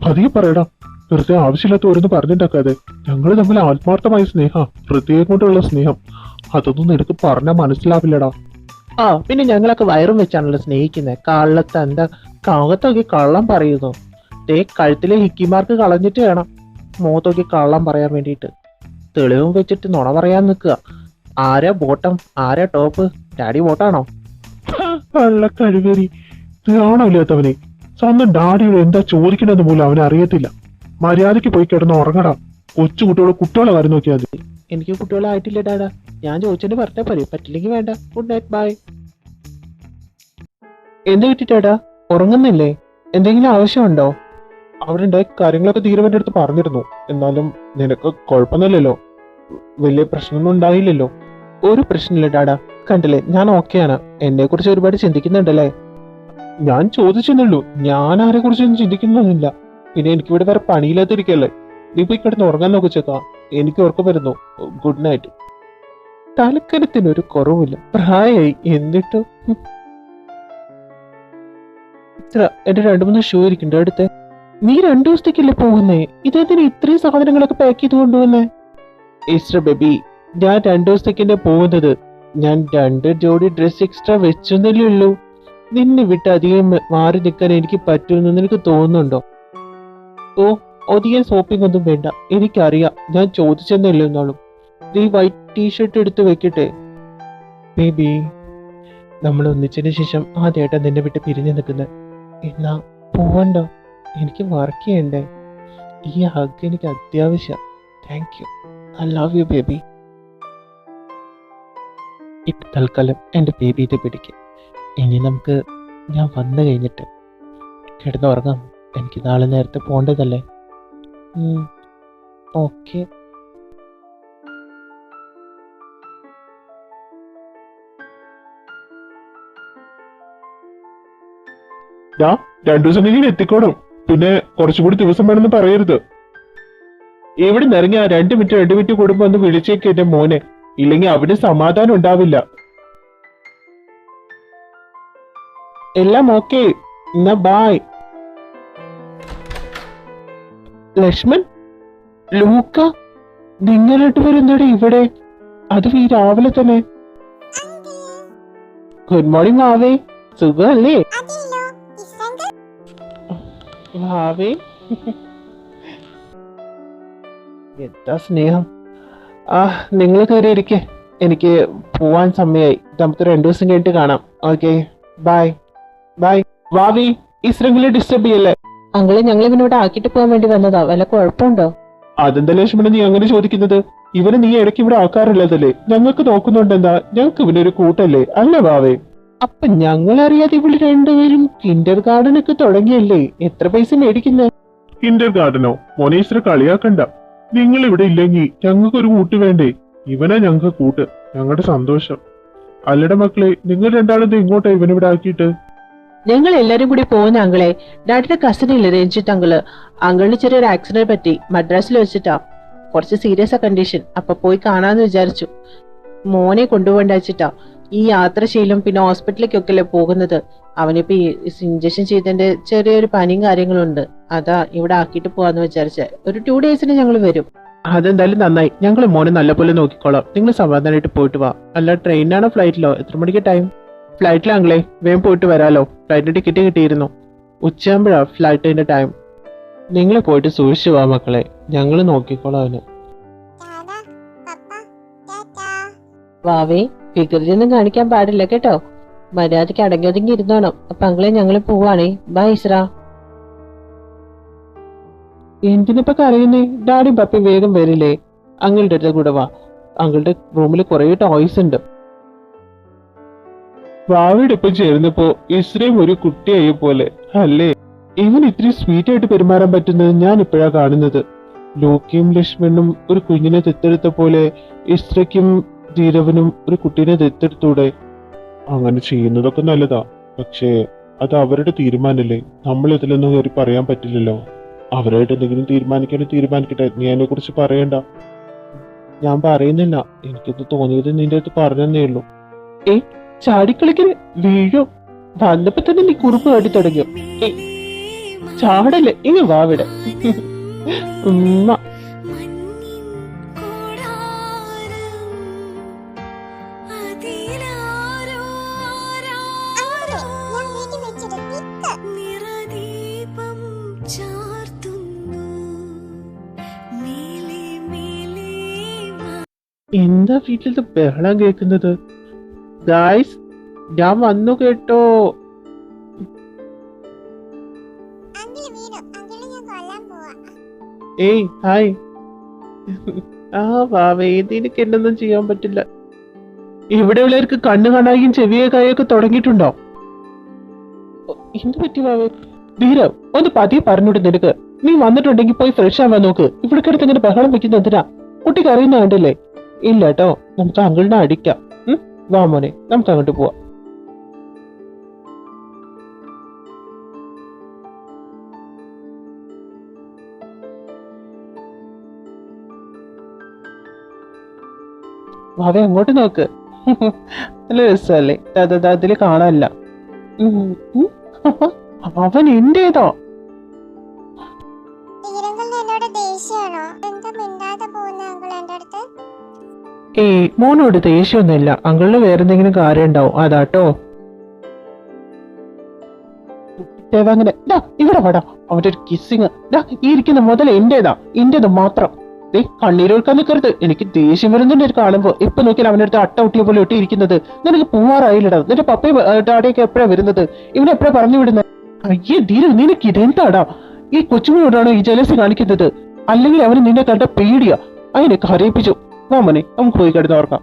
പതിയെ പറയടാ. വെറുതെ ആവശ്യമില്ലാത്ത ഓരോന്ന് പറഞ്ഞിട്ടുണ്ടാക്കാതെ. ഞങ്ങൾ തമ്മിൽ ആത്മാർത്ഥമായ സ്നേഹ, ഹൃദയം കൊണ്ടുള്ള സ്നേഹം. അതൊന്നും നിനക്ക് പറഞ്ഞാൽ മനസ്സിലാവില്ലടാ. ആ പിന്നെ ഞങ്ങളൊക്കെ വയറും വെച്ചാണല്ലോ സ്നേഹിക്കുന്നത്. കള്ളത്തെ എന്താ കാകത്തൊക്കെ കള്ളം പറയുന്നു. കഴുത്തിലെ ഹിക്കിമാർക്ക് കളഞ്ഞിട്ട് വേണം മുഖത്തൊക്കെ കള്ളം പറയാൻ വേണ്ടിയിട്ട്. തെളിവും വെച്ചിട്ട് നുണ പറയാൻ നിൽക്കുക. ആരാ ബോട്ടം, ആരാ ടോപ്പ്? ഡാഡി ബോട്ടാണോ? കള്ള കഴിവേറി, ഇതാണോ ഇല്ലാത്തവനെ? സ്വന്തം ഡാഡിയോട് എന്താ ചോദിക്കണമെന്ന് പോലും അവനെ അറിയത്തില്ല. മര്യാദയ്ക്ക് പോയി കിടന്ന് ഉറങ്ങടാ. കുട്ടികളെ കാര്യം നോക്കിയാൽ മതി. എനിക്ക് കുട്ടികളായിട്ടില്ല ഡാഡാ. ഞാൻ ചോദിച്ചിട്ട് പറഞ്ഞാൽ പറയും, പറ്റില്ലെങ്കിൽ വേണ്ട. Good night, bye. എന്ത് കിട്ടിട്ടാടാ? ഉറങ്ങുന്നില്ലേ? എന്തെങ്കിലും ആവശ്യമുണ്ടോ? അവിടെ ഉണ്ടായ കാര്യങ്ങളൊക്കെ തീരുമാനം എടുത്ത് പറഞ്ഞിരുന്നു. എന്നാലും നിനക്ക് കുഴപ്പമൊന്നുമില്ലല്ലോ, വലിയ പ്രശ്നമൊന്നും ഉണ്ടായില്ലല്ലോ? ഒരു പ്രശ്നമില്ല ഡാഡാ. കണ്ടില്ലേ, ഞാൻ ഓക്കെയാണ്. എന്നെ കുറിച്ച് ഒരുപാട് ചിന്തിക്കുന്നുണ്ടല്ലേ? ഞാൻ ചോദിച്ചെന്നുള്ളൂ, ഞാൻ ആരെ കുറിച്ചൊന്നും ചിന്തിക്കുന്നൊന്നുമില്ല. പിന്നെ എനിക്കിവിടെ വേറെ പണിയില്ലാതിരിക്കല്ലേ. നീ പോയി കിടന്ന് ഉറങ്ങാൻ നോക്കിച്ചേക്കാ, എനിക്ക് ഉറക്കം വരുന്നു. Good night. തലക്കനത്തിനൊരു കുറവില്ല, പ്രായമായി എന്നിട്ട്. ഇത്ര എന്റെ 2-3 ഷൂ ഇരിക്കണ്ട അടുത്ത്. നീ 2 ദിവസത്തേക്കല്ലേ പോകുന്നേ? ഇതെന്തിനാ ഇത്രയും സാധനങ്ങളൊക്കെ പാക്ക് ചെയ്ത് കൊണ്ടുവന്നേ? ഈസ്റ്റർ ബേബി, ഞാൻ 2 ദിവസത്തേക്കല്ലേ പോകുന്നത്. ഞാൻ 2 ജോഡി ഡ്രസ് എക്സ്ട്രാ വെച്ചെന്നല്ലേ ഉള്ളൂ. നിന്നെ വിട്ട് അധികം മാറി നിൽക്കാൻ എനിക്ക് പറ്റുമെന്ന് നിനക്ക് തോന്നുന്നുണ്ടോ? ഓ, അധികം ഷോപ്പിംഗ് ഒന്നും വേണ്ട, എനിക്കറിയാം. ഞാൻ ചോദിച്ചെന്നല്ലേ എന്നാലും. നീ വൈറ്റ് ടീഷർട്ട് എടുത്ത് വെക്കട്ടെ? ബേബി, നമ്മൾ ഒന്നിച്ചതിന് ശേഷം ആദ്യമായിട്ടാ നിന്നെ വിട്ട് പിരിഞ്ഞു നിൽക്കുന്നത്. എന്നാ പോവണ്ട, എനിക്ക് വർക്ക് ചെയ്യണ്ടേ. ഈ ഹഗ് എനിക്ക് അത്യാവശ്യം. Thank you, I love U baby. ഇപ്പം തൽക്കാലം എൻ്റെ ബേബിയുടെ പിടിക്ക്. ഇനി നമുക്ക് ഞാൻ വന്നു കഴിഞ്ഞിട്ട് കിടന്നുറങ്ങാം. എനിക്ക് നാളെ നേരത്തെ പോകേണ്ടതല്ലേ? ഓക്കെ. ഞാൻ 2 ദിവസം കഴിഞ്ഞ് എത്തിക്കോളും. പിന്നെ കുറച്ചുകൂടി ദിവസം വേണമെന്ന് പറയരുത്. ഇവിടെ നിറങ്ങി ആ 2 മിനിറ്റ് കൂടുമ്പോ ഒന്ന് വിളിച്ചേക്ക് എന്റെ മോനെ, ഇല്ലെങ്കിൽ അവിടെ സമാധാനം ഉണ്ടാവില്ല. എല്ലാം ഓക്കെ, എന്നാ ബായ്. ലക്ഷ്മൺ, ലൂക്ക, നിങ്ങൾ രണ്ടുപേരെന്താടെ ഇവിടെ? അതും ഈ രാവിലെ തന്നെ? ഗുഡ് മോർണിംഗ് വാവേ, സുഖമല്ലേ? വാവേ, എന്താ സ്നേഹം. നിങ്ങൾ കയറി ഇരിക്കേ, എനിക്ക് പോവാൻ സമയമായി. നമുക്ക് 2 ദിവസം കഴിഞ്ഞിട്ട് കാണാം. Okay, bye bye. വാവി, ഇസ്രങ്കിലെ ഡിസ്റ്റർബ് ചെയ്യല്ലേ? അങ്കിള് ഞങ്ങൾ ഇവനോട് ആക്കിയിട്ട് പോകാൻ വേണ്ടി വന്നതാ. വല്ല കുഴപ്പമുണ്ടോ? അതെന്താ ലക്ഷ്മണ നീ അങ്ങനെ ചോദിക്കുന്നത്? ഇവനെ നീ ഇടയ്ക്ക് ഇവിടെ ആക്കാറില്ലതല്ലേ? ഞങ്ങൾക്ക് നോക്കുന്നുണ്ടെന്താ? ഞങ്ങൾക്ക് ഇവനൊരു കൂട്ടല്ലേ, അല്ലേ വാവേ? അപ്പൊ ഞങ്ങളറിയാതെ ഇവിടെ രണ്ടുപേരും കിൻഡർ ഗാർഡൻ ഒക്കെ തുടങ്ങിയല്ലേ? എത്ര പൈസ മേടിക്കുന്നേ? കിൻഡർ ഗാർഡനോ? മോനീശ്വര കളിയാക്കണ്ട. നിങ്ങൾ ഇവിടെ ഇല്ലെങ്കിൽ ഞങ്ങൾക്കൊരു കൂട്ട് വേണ്ടേ? ഇവനാ ഞങ്ങൾക്ക് കൂട്ട്, ഞങ്ങളുടെ സന്തോഷം. അല്ലട മക്കളെ, നിങ്ങൾ രണ്ടാളും ഇങ്ങോട്ടാ ഇവനിവിടെ ആക്കിയിട്ട്? ഞങ്ങൾ എല്ലാരും കൂടി പോകുന്ന അങ്കിളെ. ഡാഡിയുടെ കസിൻ ഇല്ലേ രഞ്ജിത്ത് അങ്കിള്, അങ്കിളിന് ചെറിയൊരു ആക്സിഡന്റ് പറ്റി. മദ്രാസിൽ വെച്ചിട്ടാ, കുറച്ച് സീരിയസ് ആ കണ്ടീഷൻ. അപ്പൊ പോയി കാണാന്ന് വിചാരിച്ചു. മോനെ കൊണ്ടുപോകേണ്ട വെച്ചിട്ടാ. ഈ യാത്രശീലം പിന്നെ ഹോസ്പിറ്റലിലേക്കൊക്കെ അല്ലേ പോകുന്നത്. അവനിപ്പോ ഇഞ്ചക്ഷൻ ചെയ്തതിന്റെ ചെറിയൊരു പനിയും കാര്യങ്ങളും ഉണ്ട്. അതാ ഇവിടെ ആക്കിയിട്ട് പോവാന്ന് വിചാരിച്ചേ. ഒരു 2 ഡേയ്സിന് ഞങ്ങൾ വരും. അതെന്തായാലും നന്നായി. ഞങ്ങൾ മോനെ നല്ലപോലെ നോക്കിക്കോളാം. നിങ്ങൾ സമാധാനമായിട്ട് പോയിട്ട് വാ. അല്ല, ട്രെയിനാണോ ഫ്ലൈറ്റിലോ? എത്ര മണിക്ക് ടൈം? ഫ്ലൈറ്റിലാങ്ങളെ, വേഗം പോയിട്ട് വരാലോ. ഫ്ലൈറ്റിന് ടിക്കറ്റ് കിട്ടിയിരുന്നു. ഉച്ചയാകുമ്പോഴാ ഫ്ലൈറ്റിന്റെ ടൈം. നിങ്ങൾ പോയിട്ട് സൂക്ഷിച്ചു വാ മക്കളെ, ഞങ്ങൾ നോക്കിക്കോളാം അവന്. വാവേ, വികൃതിയൊന്നും കാണിക്കാൻ പാടില്ല കേട്ടോ. മര്യാദയ്ക്ക് അടങ്ങി ഒതുങ്ങി ഇരുന്നോണം. അപ്പൊ അങ്കിളെ ഞങ്ങൾ പോവാണേ. ബൈ ഇസ്ര. എന്തിനിപ്പോ കരയുന്നേ? ഡാഡിയും പപ്പയും വേഗം വരില്ലേ? അങ്കിളുടെ അടുത്ത് കൂടെ വാ. അങ്കിളുടെ റൂമിൽ കുറെ ടോയ്സ് ഉണ്ട്. വാവയുടെ ഒപ്പം ചേർന്നപ്പോ ഇസ്രയും ഒരു കുട്ടിയായ പോലെ അല്ലേ? ഇവൻ ഇത്തിരി സ്വീറ്റ് ആയിട്ട് പെരുമാറാൻ പറ്റുന്നത് ഞാൻ ഇപ്പോഴാ കാണുന്നത്. ലൂക്കയും ലക്ഷ്മണനും ഒരു കുഞ്ഞിനെ ദത്തെടുത്ത പോലെ ഇസ്രയ്ക്കും ധീരവനും ഒരു കുട്ടീനെ ദത്തെടുത്തൂടെ? അങ്ങനെ ചെയ്യുന്നതൊക്കെ നല്ലതാ, പക്ഷേ അത് അവരുടെ തീരുമാനല്ലേ. നമ്മൾ ഇതിലൊന്നും കയറി പറയാൻ പറ്റില്ലല്ലോ. അവരായിട്ട് എന്തെങ്കിലും തീരുമാനിക്കട്ടെ. നീ അതിനെ കുറിച്ച് പറയണ്ട. ഞാൻ പറയുന്നില്ല, എനിക്കിത് തോന്നിയത് നിന്റെ അടുത്ത് പറഞ്ഞതേ ഉള്ളൂ. ചാടിക്കളിക്കല് വീഴും. വന്നപ്പോ തന്നെ നീ കുറുപ്പ് കാട്ടി തുടങ്ങിയോ? ചാടല്ലേ, ഇനി വാവിടെ. എന്താ വീട്ടിലത്തെ ബഹളം കേൾക്കുന്നത്? ഗായ്സ്, ഞാൻ വന്നു കേട്ടോ. ഏയ് ഹായ്. വാവേ, നിനക്ക് എന്നൊന്നും ചെയ്യാൻ പറ്റില്ല. ഇവിടെയുള്ളവർക്ക് കണ്ണു കാണാനും ചെവിയെ കായൊക്കെ തുടങ്ങിയിട്ടുണ്ടോ? എന്ത് പറ്റി വാവേ? ധീരവ്, ഒന്ന് പതിയെ പറഞ്ഞോട്ട് നിനക്ക്. നീ വന്നിട്ടുണ്ടെങ്കിൽ പോയി ഫ്രഷ് ആവാൻ നോക്ക്. ഇവിടെ കിടത്ത് ഇങ്ങനെ ബഹളം വെക്കുന്ന എന്തിനാ? കുട്ടിക്ക് അറിയുന്ന കണ്ടില്ലേ? ഇല്ല കേട്ടോ, നമുക്ക് അങ്കിളിനെ അടിക്കാം. വാ മോനെ, നമുക്ക് അങ്ങോട്ട് പോവാം. വാവേ അങ്ങോട്ട് നോക്ക്. നല്ല രസമല്ലേ? അതില് കാണാനില്ല. അവൻ എന്റേതോ? തീരങ്കലിന് എന്നോട് ദേഷ്യമാണോ? എന്താ മിണ്ടാതെ പോകുന്ന അങ്കിൾ എന്റെ അടുത്ത്? ഏയ് മോനോട് ദേഷ്യമൊന്നുമില്ല. അങ്കിളിന് വേറെ എന്തെങ്കിലും കാര്യം ഉണ്ടാവും, അതാട്ടോ. അങ്ങനെ ഇവിടെ വേടാ, അവന്റെ ഒരു കിസ്സിങ്. ഈ ഇരിക്കുന്ന മുതൽ എന്റേത് മാത്രം. കണ്ണീരൊഴുക്കാൻ നിൽക്കരുത്. എനിക്ക് ദേഷ്യം വരുന്നുണ്ട് ഒരു കാണുമ്പോ. ഇപ്പൊ നോക്കിയാൽ അവന്റെ അടുത്ത് അട്ട ഒട്ടിയ പോലെ ഒട്ടിയിരിക്കുന്നത്. നിനക്ക് പോവാറായില്ലടാ. നിന്റെ പപ്പയും ഡാഡിയൊക്കെ എപ്പോഴാ വരുന്നത്? ഇവനെപ്പോഴാ പറഞ്ഞു വിടുന്നത്? അയ്യേ ധീരു, നിനക്ക് ഇതെന്താടാ? ഈ കൊച്ചുമോനോടാണോ ഈ ജലസി കാണിക്കുന്നത്? അല്ലെങ്കിൽ അവന് നിന്നെ കണ്ട പേടിയാ? അതിനെ കരയിപ്പിച്ചു. മോനെ, നമുക്ക് പോയി കിടന്ന് ഓർക്കാം.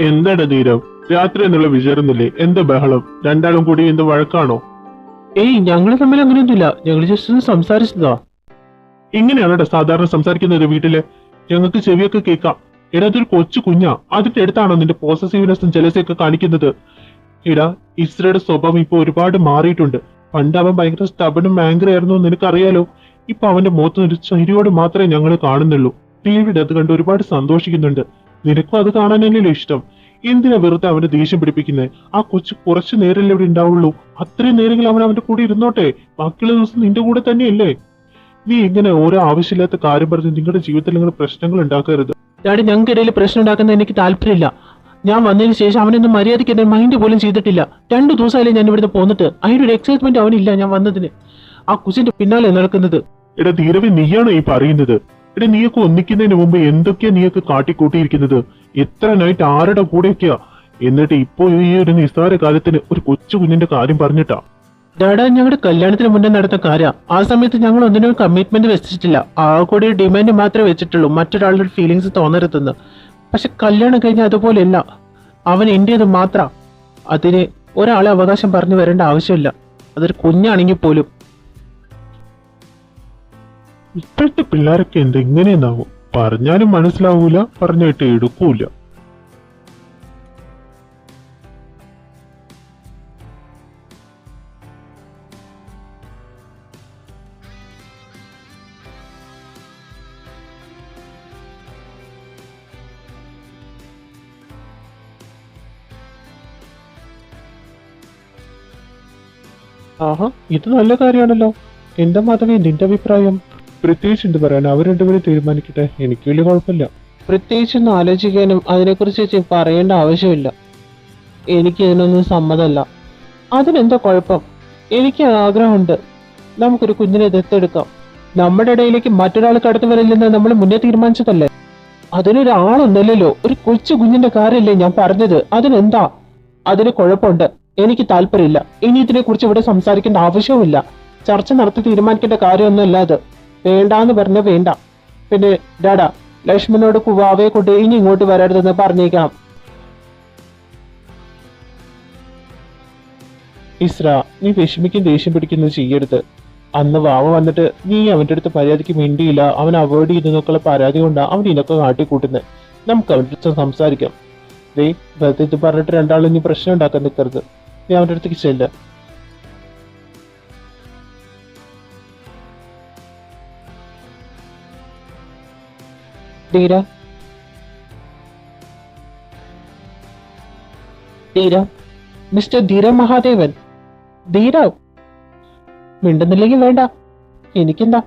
എന്താടാ ധീരം, രാത്രി എന്നുള്ള വിചാരൊന്നുമില്ലേ? എന്താ ബഹളം? രണ്ടാളും കൂടി എന്ത് വഴക്കാണോ? ഏയ് ഞങ്ങള് തമ്മിൽ അങ്ങനെയൊന്നുമില്ല. ഞങ്ങൾ ജസ്റ്റ് ഒന്ന് സംസാരിച്ചതാ. ഇങ്ങനെയാണോ സാധാരണ സംസാരിക്കുന്നത് വീട്ടില്? ഞങ്ങൾക്ക് ചെവിയൊക്കെ കേൾക്കാം. എടാ, അതൊരു കൊച്ചു കുഞ്ഞാ. അതിന്റെ അടുത്താണോ നിന്റെ പോസസീവ്നെസ്സും ജലസയൊക്കെ കാണിക്കുന്നത്? എടാ, ഇസ്രയുടെ സ്വഭാവം ഇപ്പൊ ഒരുപാട് മാറിയിട്ടുണ്ട്. പണ്ട് അവൻ ഭയങ്കര സ്റ്റബനും ആംഗ്രി ആയിരുന്നു, നിനക്കറിയാലോ. ഇപ്പൊ അവന്റെ മുഖത്ത് ഒരു ചരിയോട് മാത്രമേ ഞങ്ങൾ കാണുന്നുള്ളൂ. ടിവിയുടെ അത് കണ്ട് ഒരുപാട് സന്തോഷിക്കുന്നുണ്ട്. നിനക്കും അത് കാണാൻ തന്നെയല്ലോ ഇഷ്ടം. എന്തിനാ വെറുതെ അവനെ ദേഷ്യം പിടിപ്പിക്കുന്നത്? ആ കൊച്ചു കുറച്ചു നേരല്ലേ ഇവിടെ ഉണ്ടാവുള്ളൂ. അത്രയും നേരങ്ങളിൽ അവൻ അവന്റെ കൂടെ ഇരുന്നോട്ടെ. ബാക്കിയുള്ള ദിവസം നിന്റെ കൂടെ തന്നെയല്ലേ? നീ ഇങ്ങനെ ഓരോ ആവശ്യമില്ലാത്ത കാര്യം പറഞ്ഞ് നിങ്ങളുടെ ജീവിതത്തിൽ നിങ്ങൾ പ്രശ്നങ്ങൾ ഉണ്ടാക്കരുത്. ഡാഡി, ഞങ്ങൾക്കിടയിൽ പ്രശ്നം ഉണ്ടാക്കുന്നത് എനിക്ക് താല്പര്യമില്ല. ഞാൻ വന്നതിന് ശേഷം അവനൊന്നും മര്യാദയ്ക്ക് എന്നെ മൈൻഡ് പോലും ചെയ്തിട്ടില്ല. 2 ദിവസമായാലും ഞാൻ ഇവിടുന്ന് പോന്നിട്ട്. അതിനൊരു എക്സൈറ്റ്മെന്റ് അവനില്ല ഞാൻ വന്നതിന്. ആ കുസിന്റെ പിന്നാലെ നടക്കുന്നത്. എടാ ധീരവേ, നീയാണോ ഈ പറയുന്നത്? എടാ, നീയൊക്കെ ഒന്നിക്കുന്നതിന് മുമ്പ് എന്തൊക്കെയാ നീയൊക്കെ കാട്ടിക്കൂട്ടിയിരിക്കുന്നത്? എത്ര നൈറ്റ് ആരുടെ കൂടെയൊക്കെയാ? എന്നിട്ട് ഇപ്പോ ഈ ഒരു നിസ്സാര കാലത്തിന് ഒരു കൊച്ചു കുഞ്ഞിന്റെ കാര്യം പറഞ്ഞിട്ടാ? ഡാഡാ, ഞങ്ങളുടെ കല്യാണത്തിന് മുന്നേ നടന്ന കാര്യം. ആ സമയത്ത് ഞങ്ങൾ ഒന്നിനും കമ്മിറ്റ്മെന്റ് വെച്ചിട്ടില്ല. ആ കൂടി ഡിമാൻഡ് മാത്രമേ വെച്ചിട്ടുള്ളൂ, മറ്റൊരാളുടെ ഫീലിങ്സ് തോന്നരുതെന്ന്. പക്ഷെ കല്യാണം കഴിഞ്ഞ അതുപോലെയല്ല. അവൻ എന്റേത് മാത്രം. അതിന് ഒരാളെ അവകാശം പറഞ്ഞു വരേണ്ട ആവശ്യമില്ല, അതൊരു കുഞ്ഞാണെങ്കിൽ പോലും. ഇപ്പോഴത്തെ പിള്ളേരൊക്കെ എന്തെങ്ങനെയെന്നാവും? പറഞ്ഞാലും മനസ്സിലാവൂല, പറഞ്ഞിട്ട് എടുക്കൂല. ആഹാ, ഇത് നല്ല കാര്യമാണല്ലോ. എന്താ മാധവി, നിന്റെ അഭിപ്രായം? പ്രത്യേകിച്ച് എന്ത് പറയാൻ, അവർ രണ്ടുപേരും തീരുമാനിക്കട്ടെ. എനിക്ക് വലിയ കുഴപ്പമില്ല. പ്രത്യേകിച്ചൊന്നും ആലോചിക്കാനും അതിനെക്കുറിച്ച് പറയേണ്ട ആവശ്യമില്ല. എനിക്ക് ഇതിനൊന്നും സമ്മതമല്ല. അതിനെന്താ കുഴപ്പം? എനിക്ക് ആഗ്രഹമുണ്ട്. നമുക്കൊരു കുഞ്ഞിനെ ദത്തെടുക്കാം. നമ്മുടെ ഇടയിലേക്ക് മറ്റൊരാൾ കടന്നു വരില്ലെന്ന് നമ്മൾ മുന്നേ തീരുമാനിച്ചതല്ലേ? അതിനൊരാളൊന്നല്ലല്ലോ, ഒരു കൊച്ചു കുഞ്ഞിന്റെ കാര്യമല്ലേ ഞാൻ പറഞ്ഞത്. അതിനെന്താ? അതിന് കുഴപ്പമുണ്ട്. എനിക്ക് താല്പര്യമില്ല. ഇനി ഇതിനെ കുറിച്ച് ഇവിടെ സംസാരിക്കേണ്ട ആവശ്യവുമില്ല. ചർച്ച നടത്തി തീരുമാനിക്കേണ്ട കാര്യമൊന്നുമല്ല അത്. വേണ്ടാന്ന് പറഞ്ഞ വേണ്ട. പിന്നെ ഡാഡാ, ലക്ഷ്മണനോട് കുവാവയെ കൊണ്ട് ഇനി ഇങ്ങോട്ട് വരരുതെന്ന് പറഞ്ഞേക്കാം. ഇസ്ര, നീ വിഷമിക്കും ദേഷ്യം പിടിക്കുന്നത് ചെയ്യരുത്. അന്ന് വാവ വന്നിട്ട് നീ അവന്റെ അടുത്ത് മര്യാദയ്ക്ക് മിണ്ടിയില്ല, അവൻ അവോയ്ഡ് ചെയ്തെന്നൊക്കെയുള്ള പരാതി കൊണ്ടാ അവൻ ഇതിനൊക്കെ കാട്ടിക്കൂട്ടുന്നത്. നമുക്ക് അവന്റെ അടുത്ത് സംസാരിക്കാം. വെറുതെ ഇത് പറഞ്ഞിട്ട് രണ്ടാളും ഇനി പ്രശ്നം ഉണ്ടാക്കാൻ നിൽക്കരുത്. നീ അവന്റെ അടുത്തേക്ക് ചെല്ല. ധീര, ധീര, മിസ്റ്റർ ധീര മഹാദേവൻ. ധീര മിണ്ടുന്നില്ലെങ്കിൽ വേണ്ട, എനിക്കെന്താ.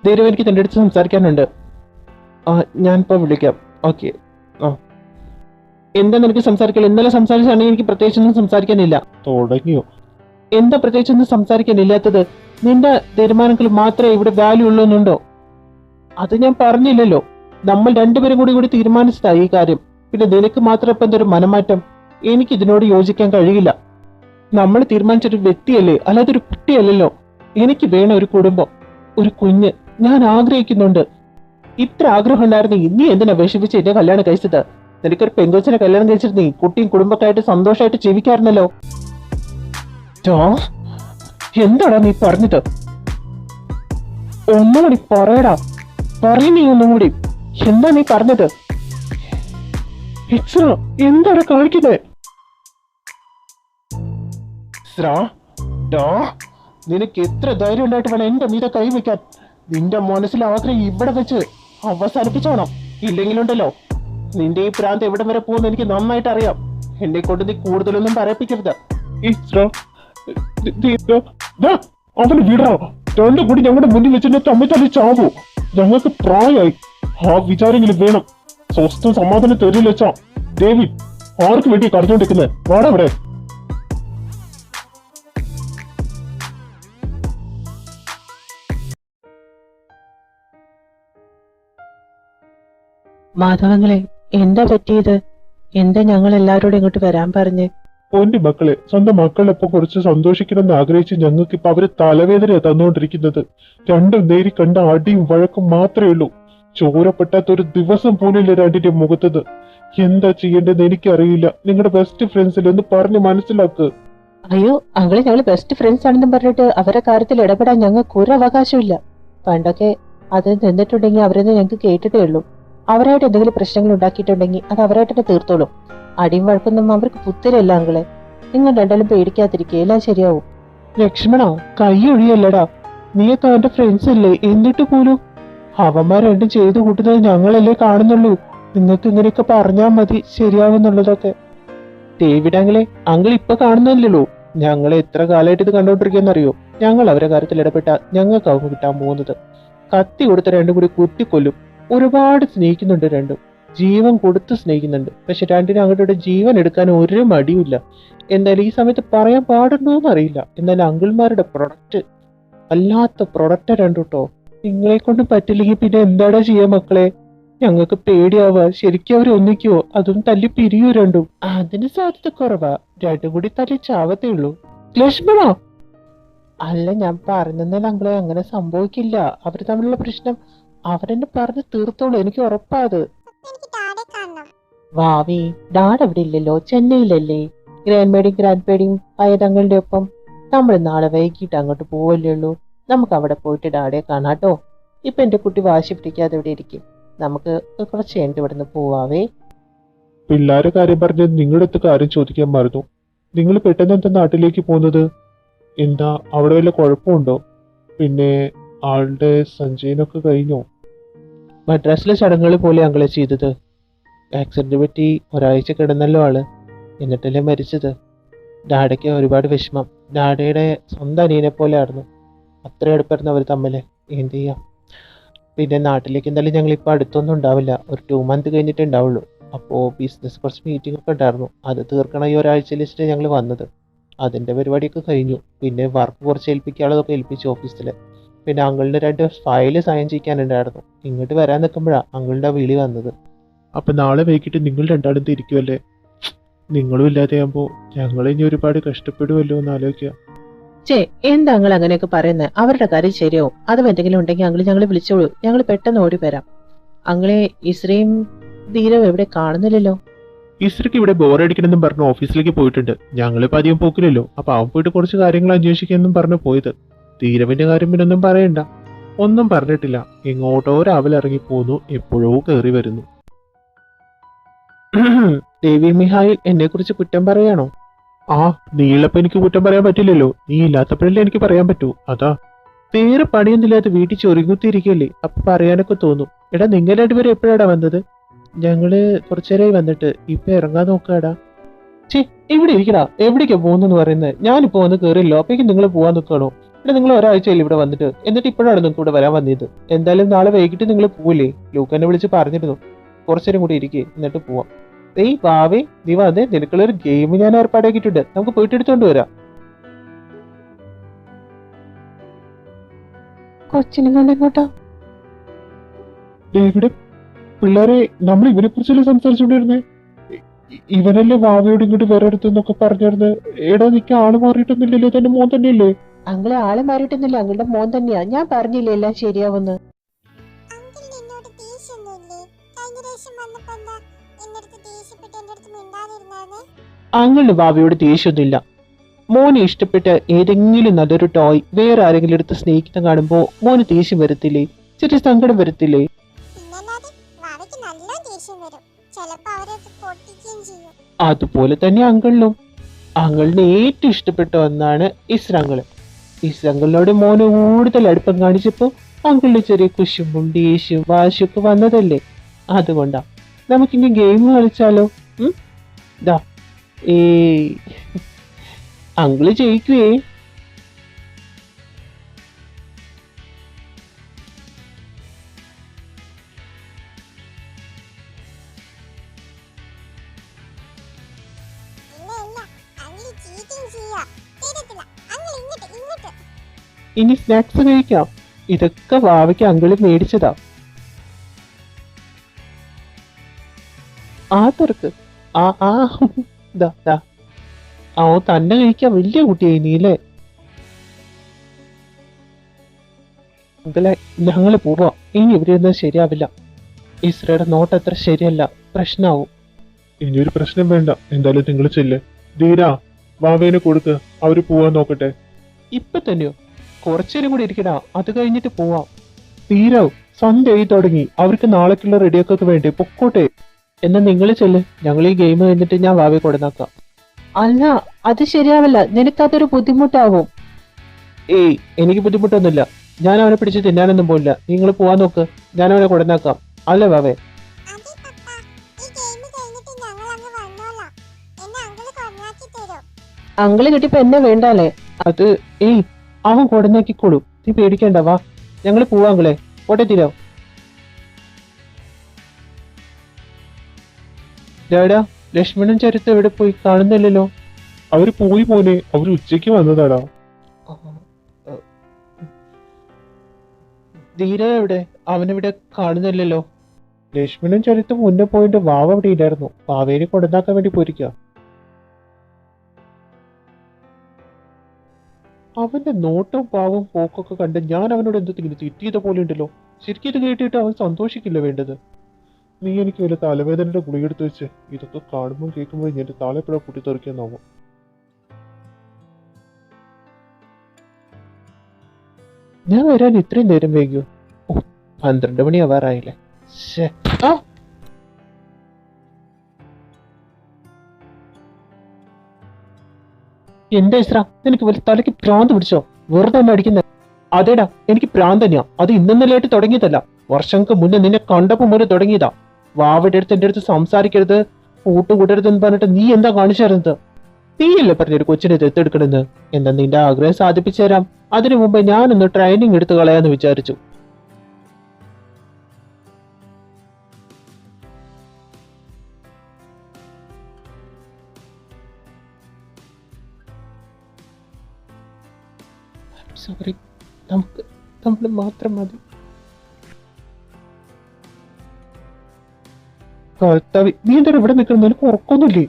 ധീര, എനിക്ക് തന്റെ അടുത്ത് സംസാരിക്കാനുണ്ട്. ഞാനിപ്പോ വിളിക്കാം. ഓക്കെ. എന്താ നിനക്ക് സംസാരിക്കില്ല? ഇന്നലെ സംസാരിച്ചാണെങ്കിൽ എനിക്ക് പ്രത്യേകിച്ചൊന്നും സംസാരിക്കാനില്ല. തുടങ്ങിയോ? എന്താ പ്രത്യേകിച്ചൊന്നും സംസാരിക്കാനില്ലാത്തത്? നിന്റെ തീരുമാനങ്ങൾ മാത്രമേ ഇവിടെ വാല്യൂ ഉള്ളൂ എന്നുണ്ടോ? അത് ഞാൻ പറഞ്ഞില്ലല്ലോ. നമ്മൾ രണ്ടുപേരും കൂടി തീരുമാനിച്ചതാ ഈ കാര്യം. പിന്നെ നിനക്ക് മാത്രം ഇപ്പൊ എന്തൊരു മനമാറ്റം? എനിക്ക് ഇതിനോട് യോജിക്കാൻ കഴിയില്ല. നമ്മൾ തീരുമാനിച്ചൊരു വ്യക്തിയല്ലേ, അല്ലാതെ ഒരു കുട്ടിയല്ലല്ലോ. എനിക്ക് വേണം ഒരു കുടുംബം, ഒരു കുഞ്ഞ്. ഞാൻ ആഗ്രഹിക്കുന്നുണ്ട്. ഇത്ര ആഗ്രഹം ഉണ്ടായിരുന്നെങ്കിൽ നീ എന്തിനാ വിഷമിച്ച് എന്നെ കല്യാണം കഴിച്ചത്? നിനക്കൊരു പെങ്കൊച്ചിനെ കല്യാണം കഴിച്ചിരുന്നേ കുട്ടിയും കുടുംബക്കായിട്ട് സന്തോഷമായിട്ട് ജീവിക്കാറുണ്ടല്ലോ. എന്താടാ നീ പറഞ്ഞത്? ഒന്നുകൂടി പറയടാ, നീ ഒന്നും കൂടി. എന്താ നീ പറഞ്ഞത്? എന്താടാ കാണിക്കുന്നത്? നിനക്ക് എത്ര ധൈര്യം ഉണ്ടായിട്ട് വേണം എന്റെ മീത കൈ വെക്കാൻ? നിന്റെ മനസ്സിലെ ആഗ്രഹം ഇവിടെ വെച്ച് അവസാനിപ്പിച്ചോണം. ഇല്ലെങ്കിലുണ്ടല്ലോ നിന്റെ ഈ പ്രാന്ത് എവിടെ വരെ പോകുന്ന എനിക്ക് നന്നായിട്ട് അറിയാം. എന്നെ കൊണ്ട് നീ കൂടുതലൊന്നും പറയിപ്പിക്കരുത്. അവന് വിടാ. രണ്ടും കൂടി ഞങ്ങളുടെ മുന്നിൽ വെച്ചിട്ട് തമ്മിൽ തല്ലി ചാവോ? ഞങ്ങൾക്ക് പ്രായമായി. ആ വിചാരെങ്കിലും വേണം. സ്വസ്ഥം സമാധാനം തരില്ല വെച്ചാ. ഡേവിഡ്, ആർക്ക് വേണ്ടി കടഞ്ഞോണ്ടിരിക്കുന്നത്? വാടാ ഇവിടെ. മാധവങ്ങളെ, എന്താ പറ്റിയത്? എന്താ ഞങ്ങൾ എല്ലാവരോടും ഇങ്ങോട്ട് വരാൻ പറഞ്ഞ്? പൊന്നു മക്കളെ, സ്വന്തം മക്കളെപ്പോ കുറച്ച് സന്തോഷിക്കണമെന്ന് ആഗ്രഹിച്ച് ഞങ്ങൾക്ക് ഇപ്പൊ അവര് തലവേദന തന്നുകൊണ്ടിരിക്കുന്നത്. രണ്ടും നേരി കണ്ട അടിയും വഴക്കും മാത്രമേ ഉള്ളൂ. ചോരപ്പെട്ടാത്ത ഒരു ദിവസം പോലില്ല രണ്ടിന്റെ മുഖത്തത്. എന്താ ചെയ്യേണ്ടതെന്ന് എനിക്കറിയില്ല. നിങ്ങളുടെ ബെസ്റ്റ് ഫ്രണ്ട്സിൽ ഒന്ന് പറഞ്ഞ് മനസ്സിലാക്ക്. അയ്യോ അങ്ങളെ, ഞങ്ങൾ ബെസ്റ്റ് ഫ്രണ്ട്സ് ആണെന്നും പറഞ്ഞിട്ട് അവരുടെ കാര്യത്തിൽ ഇടപെടാൻ ഞങ്ങൾക്ക് ഒരു അവകാശമില്ല. പണ്ടൊക്കെ അത് നിന്നിട്ടുണ്ടെങ്കിൽ അവരെന്ന് ഞങ്ങൾക്ക് കേട്ടിട്ടേ ഉള്ളൂ. അവരായിട്ട് എന്തെങ്കിലും പ്രശ്നങ്ങൾ ഉണ്ടാക്കിയിട്ടുണ്ടെങ്കിൽ അത് അവരായിട്ട് തന്നെ തീർത്തോളും. അടിയും വഴക്കൊന്നും അവർക്ക് പുത്തരല്ല അങ്ങളെ. നിങ്ങൾ രണ്ടാലും പേടിക്കാതിരിക്കുക, എല്ലാം ശരിയാവും. ലക്ഷ്മണ, കൈ ഒഴിയല്ലടാ. നീയൊക്കെ അവന്റെ ഫ്രണ്ട്സ് അല്ലേ? എന്നിട്ട് പോലും അവന്മാർ രണ്ടും ചെയ്തു കൂട്ടുന്നത് ഞങ്ങളല്ലേ കാണുന്നുള്ളൂ. നിങ്ങൾക്ക് ഇങ്ങനെയൊക്കെ പറഞ്ഞാൽ മതി ശരിയാവുന്നുള്ളതൊക്കെ. ഡേവിഡ് അങ്കിൾ ഇപ്പൊ കാണുന്നില്ലല്ലോ. ഞങ്ങൾ എത്ര കാലമായിട്ട് ഇത് കണ്ടോണ്ടിരിക്കുന്നറിയോ? ഞങ്ങൾ അവരുടെ കാര്യത്തിൽ ഇടപെട്ട ഞങ്ങൾക്കാവും കിട്ടാൻ പോകുന്നത്. കത്തി കൊടുത്ത രണ്ടും കൂടി കുത്തിക്കൊല്ലും. ഒരുപാട് സ്നേഹിക്കുന്നുണ്ട് രണ്ടും, ജീവൻ കൊടുത്ത് സ്നേഹിക്കുന്നുണ്ട്. പക്ഷെ രണ്ടിനും അങ്ങോട്ട് ജീവൻ എടുക്കാൻ ഒരു മടിയുമില്ല. എന്തായാലും ഈ സമയത്ത് പറയാൻ പാടുണ്ടോന്ന് അറിയില്ല. എന്നാലും അങ്കിൾമാരുടെ പ്രൊഡക്റ്റ് അല്ലാത്ത പ്രൊഡക്റ്റ് രണ്ടുട്ടോ. നിങ്ങളെ കൊണ്ട് പറ്റില്ലെങ്കിൽ പിന്നെ എന്താടാ ചെയ്യാ മക്കളെ? ഞങ്ങൾക്ക് പേടിയാവുക. ശരിക്കും അവർ ഒന്നിക്കുവോ? അതും തല്ലി പിരിയോ രണ്ടും? അതിന് സാധ്യത കുറവാ. രണ്ടും കൂടി തല്ലി ചാവത്തേ ഉള്ളൂ. ലക്ഷ്മണ, അല്ല ഞാൻ പറഞ്ഞെന്നാൽ അങ്കിളെ അങ്ങനെ സംഭവിക്കില്ല. അവർ തമ്മിലുള്ള പ്രശ്നം അവരെന്നെ പറഞ്ഞ് തീർത്തോളൂ, എനിക്ക് ഉറപ്പാത്. വാവി, ഡാഡ് അവിടെ ഇല്ലല്ലോ, ചെന്നൈയിലല്ലേ. ഗ്രാൻഡ് പേടിയും ആയതങ്ങളുടെ ഒപ്പം നമ്മൾ നാളെ വൈകിട്ട് അങ്ങോട്ട് പോവല്ലേ ഉള്ളൂ. നമുക്ക് അവിടെ പോയിട്ട് ഡാഡയെ കാണാട്ടോ. ഇപ്പൊ എന്റെ കുട്ടി വാശി പിടിക്കാതെ ഇവിടെ ഇരിക്കും. നമുക്ക് കുറച്ച് കഴിഞ്ഞിട്ട് ഇവിടെ നിന്ന് പോവാവേ. പിള്ളേരെ കാര്യം പറഞ്ഞത് നിങ്ങളുടെ അടുത്ത് കാര്യം ചോദിക്കാൻ മറന്നു. നിങ്ങൾ പെട്ടെന്ന് എന്താ നാട്ടിലേക്ക് പോകുന്നത്? എന്താ അവിടെ വല്ല കുഴപ്പമുണ്ടോ? പിന്നെ ആളുടെ സഞ്ജയനൊക്കെ കഴിഞ്ഞോ? മദ്രാസിലെ ചടങ്ങുകൾ പോലെ അങ്ങളെ ചെയ്തത്. ആക്സിഡന്റ് പറ്റി ഒരാഴ്ച കിടന്നല്ലോ ആള്, എന്നിട്ടല്ലേ മരിച്ചത്. ഡാഡയ്ക്ക് ഒരുപാട് വിഷമം. ഡാഡയുടെ സ്വന്തം അനിയനെ പോലെ ആയിരുന്നു. അത്ര അടുപ്പായിരുന്നു അവർ തമ്മില്. എന്ത് ചെയ്യാം. പിന്നെ നാട്ടിലേക്ക് എന്തായാലും ഞങ്ങൾ ഇപ്പോൾ അടുത്തൊന്നും ഉണ്ടാവില്ല. ഒരു 2 months കഴിഞ്ഞിട്ടേ ഉണ്ടാവുള്ളൂ. അപ്പോൾ ബിസിനസ് കുറച്ച് മീറ്റിംഗ് ഒക്കെ ഉണ്ടായിരുന്നു. അത് തീർക്കണം ഈ ഒരാഴ്ച ലിസ്റ്റ് ഞങ്ങൾ വന്നത്. അതിൻ്റെ പരിപാടിയൊക്കെ കഴിഞ്ഞു. പിന്നെ വർക്ക് കുറച്ച് ഏൽപ്പിക്കാനുള്ളതൊക്കെ ഏൽപ്പിച്ചു ഓഫീസിൽ. പിന്നെ അങ്കിളിൻ്റെ 2 ഫയല് സൈൻ ചെയ്യാനുണ്ടായിരുന്നു. ഇങ്ങോട്ട് വരാൻ നിൽക്കുമ്പോഴാണ് അങ്കിളിൻ്റെ വിളി വന്നത്. അപ്പൊ നാളെ വൈകിട്ട് നിങ്ങൾ രണ്ടാളും തിരിക്കുമല്ലേ? നിങ്ങളും ഇല്ലാതെയാകുമ്പോൾ ഞങ്ങൾ ഇനി ഒരുപാട് കഷ്ടപ്പെടുമല്ലോ എന്ന് ആലോചിക്കുക. ചേ, എന്താ അങ്ങൾ അങ്ങനെയൊക്കെ പറയുന്നത്? അവരുടെ കാര്യം ശരിയാവും. അതും എന്തെങ്കിലും ഉണ്ടെങ്കിൽ അങ്കിൾ ഞങ്ങളെ വിളിച്ചോളൂ. ഞങ്ങൾ പെട്ടെന്ന് ഓടി വരാം. അങ്ങളെ ഇസ്രയും ധീരവും എവിടെ കാണുന്നില്ലല്ലോ. ഇസ്രക്ക് ഇവിടെ ബോറടിക്കണമെന്നും പറഞ്ഞ് ഓഫീസിലേക്ക് പോയിട്ടുണ്ട്. ഞങ്ങളിപ്പോൾ അധികം പോക്കില്ലല്ലോ. അപ്പൊ അവൻ പോയിട്ട് കുറച്ച് കാര്യങ്ങൾ അന്വേഷിക്കാമെന്നും പറഞ്ഞു പോയത്. ധീരവിന്റെ കാര്യം പിന്നെ ഒന്നും പറയണ്ട. ഒന്നും പറഞ്ഞിട്ടില്ല. എങ്ങോട്ടോ രാവിലെ ഇറങ്ങി പോന്നു, എപ്പോഴോ കയറി വരുന്നു. ദേവി മിഹായിൽ എന്നെ കുറിച്ച് കുറ്റം പറയാണോ? ആ, നീളപ്പം എനിക്ക് കുറ്റം പറയാൻ പറ്റില്ലല്ലോ. നീ ഇല്ലാത്തപ്പോഴല്ലേ എനിക്ക് പറയാൻ പറ്റൂ. അതാ. വേറെ പണിയൊന്നുമില്ലാതെ വീട്ടിൽ ചൊരുങ്ങുത്തിരിക്കല്ലേ, അപ്പൊ പറയാനൊക്കെ തോന്നും. എടാ, നിങ്ങൾ രണ്ടുപേരും എപ്പോഴാടാ വന്നത്? ഞങ്ങള് കുറച്ചേരായി വന്നിട്ട്. ഇപ്പൊ ഇറങ്ങാൻ നോക്കാടാ. ചേ, ഇവിടെ ഇരിക്കടാ. എവിടേക്കാ പോകുന്നെന്ന് പറയുന്നത്? ഞാനിപ്പോ വന്ന് കയറിയല്ലോ, അപ്പേക്കും നിങ്ങൾ പോവാൻ നിൽക്കണോ? ഇവിടെ നിങ്ങൾ ഒരാഴ്ചയല്ലേ ഇവിടെ വന്നിട്ട്, എന്നിട്ട് ഇപ്പോഴാണ് നിങ്ങൾക്ക് ഇവിടെ വരാൻ വന്നത്. എന്തായാലും നാളെ വൈകിട്ട് നിങ്ങൾ പോവില്ലേ? ലൂക്കനെ വിളിച്ച് പറഞ്ഞിരുന്നു കുറച്ചേരം കൂടി ഇരിക്കേ, എന്നിട്ട് പോവാം. ഏയ് വാവേ, നീ വന്നേ. നിനക്കുള്ളൊരു ഗെയിം ഞാൻ ഏർപ്പാടാക്കിയിട്ടുണ്ട്. നമുക്ക് പോയിട്ട് എടുത്തോണ്ട് വരാം. കൊച്ചിനെ കൊണ്ടെങ്ങോട്ടാ? ഇവിടെ പിള്ളേരെ, നമ്മൾ ഇവനെ കുറിച്ചല്ലേ സംസാരിച്ചോണ്ടിരുന്നേ? ഇവനല്ലേ വാവയോട് ഇങ്ങോട്ട് വേറെ അടുത്തെന്നൊക്കെ പറഞ്ഞിരുന്നത്. എടാ, നിക്ക് ആള് മാറിയിട്ടൊന്നുമില്ലല്ലോ, തന്റെ മോൻ തന്നെയല്ലേ? അങ്ങളെ ആളെ മാറിയിട്ടൊന്നുമില്ല, അങ്ങളുടെ മോൻ തന്നെയാ. ഞാൻ പറഞ്ഞില്ലേ എല്ലാം ശരിയാവുന്ന്. അങ്കിൾ എന്നോട് അങ്കിളിന് ബാബയോട് ദേഷ്യമൊന്നുമില്ല. മോനെ ഇഷ്ടപ്പെട്ട ഏതെങ്കിലും നല്ലൊരു ടോയ് വേറെ ആരെങ്കിലും എടുത്ത് സ്നേഹിക്കുന്ന കാണുമ്പോ മോന് ദേഷ്യം വരത്തില്ലേ? ചെറിയ സങ്കടം വരത്തില്ലേ? പിന്നല്ലാതെ വാവയ്ക്ക് നല്ല ദേഷ്യം വരും. ചിലപ്പോ അവരത് പൊട്ടിക്കുകയും ചെയ്യും. അതുപോലെ തന്നെ അങ്കിളിനും. അങ്കിളിന് ഏറ്റവും ഇഷ്ടപ്പെട്ട ഒന്നാണ് ഇസ്രങ്ങള്. ഇസ്രങ്ങളിനോട് മോന് കൂടുതൽ അടുപ്പം കാണിച്ചപ്പോ അങ്കിളിന് ചെറിയ കുശുമ്പും ദേഷ്യവും വാശിയൊക്കെ വന്നതല്ലേ? അതുകൊണ്ടാ. നമുക്കിനി ഗെയിം കളിച്ചാലോ? ദാ ഏ അങ്കിള് ജയിക്കുവേ. ഇല്ല ഇല്ല, അങ്കിൾ ചീറ്റിംഗ് ചെയ്യാ. തരത്തില്ല. അങ്കിൾ ഇങ്ങോട്ട് ഇങ്ങോട്ട്. ഇനി സ്നാക്സ് കഴിക്കാം. ഇതൊക്കെ വാവയ്ക്ക് അങ്കിള് മേടിച്ചതാ. ആ തുറക്ക്. ആ ആ ദാ ദാ. ആ ഓ തന്നെ കഴിക്കാൻ വലിയ കുട്ടിയായി നീല്ലേ? അങ്കിളെ ഞങ്ങള് പോവാ. ഇനി ഇവിടെ ഇരുന്നത് ശരിയാവില്ല. ഇസ്രയുടെ നോട്ട് അത്ര ശരിയല്ല, പ്രശ്നാവും. ഇനിയൊരു പ്രശ്നം വേണ്ട, എന്തായാലും നിങ്ങൾ ചെല്ല്. ധീര, വാവേനെ കൊടുക്ക്, അവര് പോവാൻ നോക്കട്ടെ. ഇപ്പൊ തന്നെയോ? കുറച്ചേരം കൂടി ഇരിക്കടാ, അത് കഴിഞ്ഞിട്ട് പോവാം. ധീരാവ്, സന്ധ്യ ആയി തുടങ്ങി, അവർക്ക് നാളേക്കുള്ള റെഡിയാക്കൊക്കെ വേണ്ടേ? പൊക്കോട്ടെ. എന്നാ നിങ്ങൾ ചെല്ല്, ഞങ്ങൾ ഈ ഗെയിം കഴിഞ്ഞിട്ട് ഞാൻ വാവയെ കൊടുന്നാക്കാം. അല്ല, അത് ശരിയാവില്ല. നിനക്കതൊരു ബുദ്ധിമുട്ടാവും. ഏയ് എനിക്ക് ബുദ്ധിമുട്ടൊന്നുമില്ല. ഞാൻ അവനെ പിടിച്ച് തിന്നാനൊന്നും പോയില്ല. നിങ്ങൾ പോവാൻ നോക്ക്, ഞാൻ അവനെ കൊടുന്നാക്കാം. അല്ലേ വാവേ? അതെ പപ്പ, ഈ ഗെയിം കഴിഞ്ഞിട്ട് ഞങ്ങൾ അങ്ങ് വന്നോളാം. എന്നെ അങ്കിൾ കൊണ്ടാക്കി തരും. അങ്കിള് കിട്ടിയപ്പോ എന്നെ വേണ്ടല്ലേ? അത് ഏയ് അവൻ കൊടുന്നാക്കിക്കോളൂ, നീ പേടിക്കണ്ട. വാ, ഞങ്ങൾ പോവാങ്ങളെ. പോട്ടെ തീരാ. ഡാഡാ, ലക്ഷ്മണൻ ചരിത്രം എവിടെ പോയി? കാണുന്നില്ലല്ലോ. അവര് പോയി മോനെ, അവര് ഉച്ചയ്ക്ക് വന്നതാടാ. ധീര എവിടെ? അവനെവിടെ? കാണുന്നില്ലല്ലോ. ലക്ഷ്മണൻ ചരിത്ത് മുന്നേ പോയിട്ട് വാവ അവിടെ ഇല്ലായിരുന്നു. വാവേനെ കൊണ്ടുവന്നാക്കാൻ വേണ്ടി പോയിരിക്കുക. അവന്റെ നോട്ടവും പാവവും പോക്കൊക്കെ കണ്ട് ഞാൻ അവനോട് എന്തെങ്കിലും തെറ്റിയത് പോലെ ഉണ്ടല്ലോ. ശരിക്കും ഇത് കേട്ടിട്ട് അവൻ സന്തോഷിക്കില്ല വേണ്ടത്. നീ എനിക്ക് വല്ല തലവേദനയുടെ ഗുളികെടുത്ത് വെച്ച് ഇതൊക്കെ കാണുമ്പോൾ കേൾക്കുമ്പോൾ എന്റെ താളെപ്പഴ പൊട്ടിത്തെറിക്കാന്നാവും. ഞാൻ വരാൻ ഇത്രയും നേരം വൈകിയോ? ഓ, 12 മണി ആവാറായില്ലേ. ആ എന്താ ഇസ്ര, നിനക്ക് വലിയ തലയ്ക്ക് ഭ്രാന്ത് പിടിച്ചോ? വെറുതെ എന്നെ അടിക്കുന്ന? അതേടാ, എനിക്ക് ഭ്രാന്ത് തന്നെയാ. അത് ഇന്നലെയായിട്ട് തുടങ്ങിയതല്ല, വർഷങ്ങൾക്ക് മുന്നേ നിന്നെ കണ്ടപ്പോ മുതൽ തുടങ്ങിയതാ. വാവയുടെ അടുത്ത് എന്റെ അടുത്ത് സംസാരിക്കരുത്, കൂട്ടുകൂടരുതെന്ന് പറഞ്ഞിട്ട് നീ എന്താ കാണിച്ചായിരുന്നത്? നീയല്ലേ പറഞ്ഞൊരു കൊച്ചിനെ ദത്തെടുക്കണെന്ന്. എന്നാ നിന്റെ ആഗ്രഹം സാധിപ്പിച്ചു തരാം. അതിനു മുമ്പ് ഞാനൊന്ന് ട്രെയിനിങ് എടുത്ത് കളയാന്ന് വിചാരിച്ചു. സോറി, നമ്മൾ മാത്രം മതി. കർത്താവി, നീ എന്താ ഇവിടെ നിൽക്കുന്നത്? നിനക്ക് ഉറക്കൊന്നുമില്ലേ?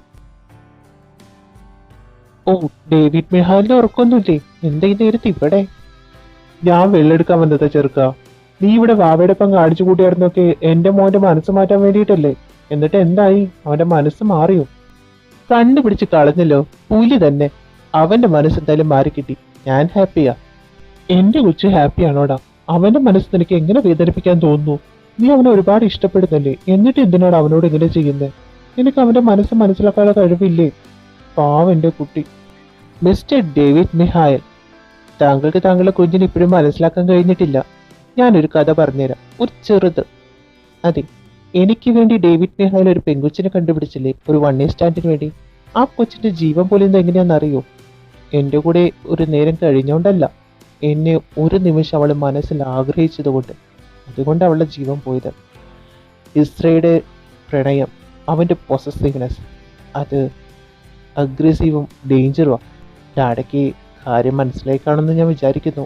ഓ, ഡേവിഡ് മെഹാലിന് ഉറക്കൊന്നുമില്ലേ? എന്താ ഈ നേരത്ത് ഇവിടെ? ഞാൻ വെള്ളെടുക്കാൻ വന്നതാ ചെറുക്ക. നീ ഇവിടെ വാവയുടെ ഒപ്പം കാണിച്ചു കൂട്ടിയായിരുന്നൊക്കെ എന്റെ മോന്റെ മനസ്സ് മാറ്റാൻ വേണ്ടിയിട്ടല്ലേ? എന്നിട്ട് എന്തായി? അവന്റെ മനസ്സ് മാറിയോ? കണ്ടുപിടിച്ച് കളഞ്ഞല്ലോ, പുലി തന്നെ. അവന്റെ മനസ്സ് എന്തായാലും മാറിക്കിട്ടി. ഞാൻ ഹാപ്പിയാ. എന്റെ കൊച്ചു ഹാപ്പിയാണോടാ? അവന്റെ മനസ്സ് നിനക്ക് എങ്ങനെ വേദനിപ്പിക്കാൻ തോന്നുന്നു? നീ അവനെ ഒരുപാട് ഇഷ്ടപ്പെടുന്നല്ലേ, എന്നിട്ട് എന്തിനാണ് അവനോട് ഇങ്ങനെ ചെയ്യുന്നത്? നിനക്ക് അവന്റെ മനസ്സ് മനസ്സിലാക്കാനുള്ള കഴിവില്ലേ? പാവം എന്റെ കുട്ടി. മിസ്റ്റർ ഡേവിഡ് മിഹായൽ, താങ്കൾക്ക് താങ്കളുടെ കുഞ്ഞിനെ ഇപ്പോഴും മനസ്സിലാക്കാൻ കഴിഞ്ഞിട്ടില്ല. ഞാനൊരു കഥ പറഞ്ഞുതരാം, ഒരു ചെറുത്. അതെ, എനിക്ക് വേണ്ടി ഡേവിഡ് മിഹായൽ ഒരു പെൺകൊച്ചിനെ കണ്ടുപിടിച്ചില്ലേ, ഒരു 1 night സ്റ്റാൻഡിന് വേണ്ടി. ആ കൊച്ചിന്റെ ജീവൻ പോലും എങ്ങനെയാണെന്നറിയോ? എന്റെ കൂടെ ഒരു നേരം കഴിഞ്ഞോണ്ടല്ല, എന്നെ ഒരു നിമിഷം അവൾ മനസ്സിൽ ആഗ്രഹിച്ചതുകൊണ്ട്. അതുകൊണ്ട് അവളുടെ ജീവൻ പോയത്. ഇസ്രയുടെ പ്രണയം, അവന്റെ പൊസസീവ്നെസ്, അത് അഗ്രസീവും ഡേഞ്ചറുമാണ്. ഡാഡയ്ക്ക് കാര്യം മനസ്സിലായി കാണുമെന്ന് ഞാൻ വിചാരിക്കുന്നു.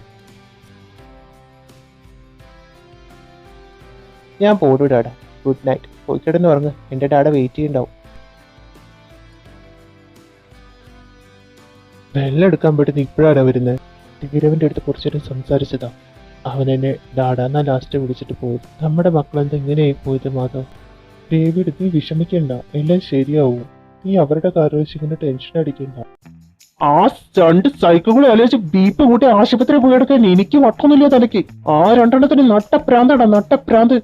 ഞാൻ പോടൂ ഡാഡ. Good night. പോയി കിടന്ന് ഉറങ്ങ്, എൻ്റെ ഡാഡ വെയിറ്റ് ചെയ്യുന്നുണ്ടാവും. വെള്ളം എടുക്കാൻ പറ്റുന്ന ഇപ്പോഴാണ് വരുന്നത്. ധീരവന്റെ അടുത്ത് കുറച്ചു നേരം സംസാരിച്ചതാ. അവൻ എന്നെ ഡാഡാന്നാ ലാസ്റ്റ് വിളിച്ചിട്ട് പോയത്. നമ്മുടെ മക്കളെന്താ ഇങ്ങനെയായി പോയത് മാധവ്? ഡേവിഡ്, നീ വിഷമിക്കണ്ട, എല്ലാം ശരിയാവും. നീ അവരുടെ കാര്യം വെച്ച് ഇങ്ങനെ ടെൻഷൻ അടിക്കണ്ട. ആ രണ്ട് സൈക്കിളുകളെ ആലോചിച്ച് ബീപ്പ് കൂട്ടി ആശുപത്രി പോയി എടുക്കാൻ എനിക്ക് വട്ടൊന്നുമില്ല തലയ്ക്ക്. ആ രണ്ടെണ്ണത്തിന് നട്ടപ്രാന്താടാ, നട്ടപ്രാന്ത്.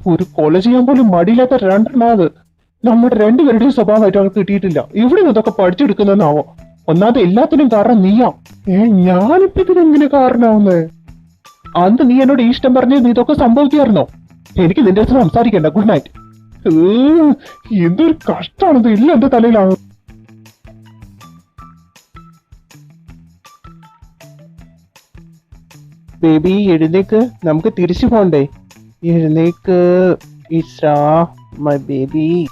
ഒരു കൊല ചെയ്യാൻ പോലും മടിയില്ലാത്ത രണ്ടെണ്ണാ അത്. നമ്മുടെ രണ്ടുപേരുടെയും സ്വഭാവമായിട്ട് അവർക്ക് കിട്ടിയിട്ടില്ല. ഇവിടെ നിന്ന് ഇതൊക്കെ പഠിച്ചെടുക്കുന്നതെന്നാവോ? ഒന്നാമത് എല്ലാത്തിനും കാരണം നീയാ. ഞാനിപ്പോ ഇതിനെങ്ങനെ കാരണമാവുന്നേ? അന്ന് നീ എന്നോട് ഇഷ്ടം പറഞ്ഞ് നീ ഇതൊക്കെ സംഭവിക്കായിരുന്നോ? എനിക്ക് നിന്റെ അടുത്ത് സംസാരിക്കണ്ട. Good night. എന്തൊരു കഷ്ടമാണത്. ഇല്ല എന്റെ തലയിലാണ്. ബേബി എഴുന്നേക്ക്, നമുക്ക് തിരിച്ചു പോണ്ടേ? എഴുന്നേക്ക് ഇസ്രാ, മൈ ബേബി.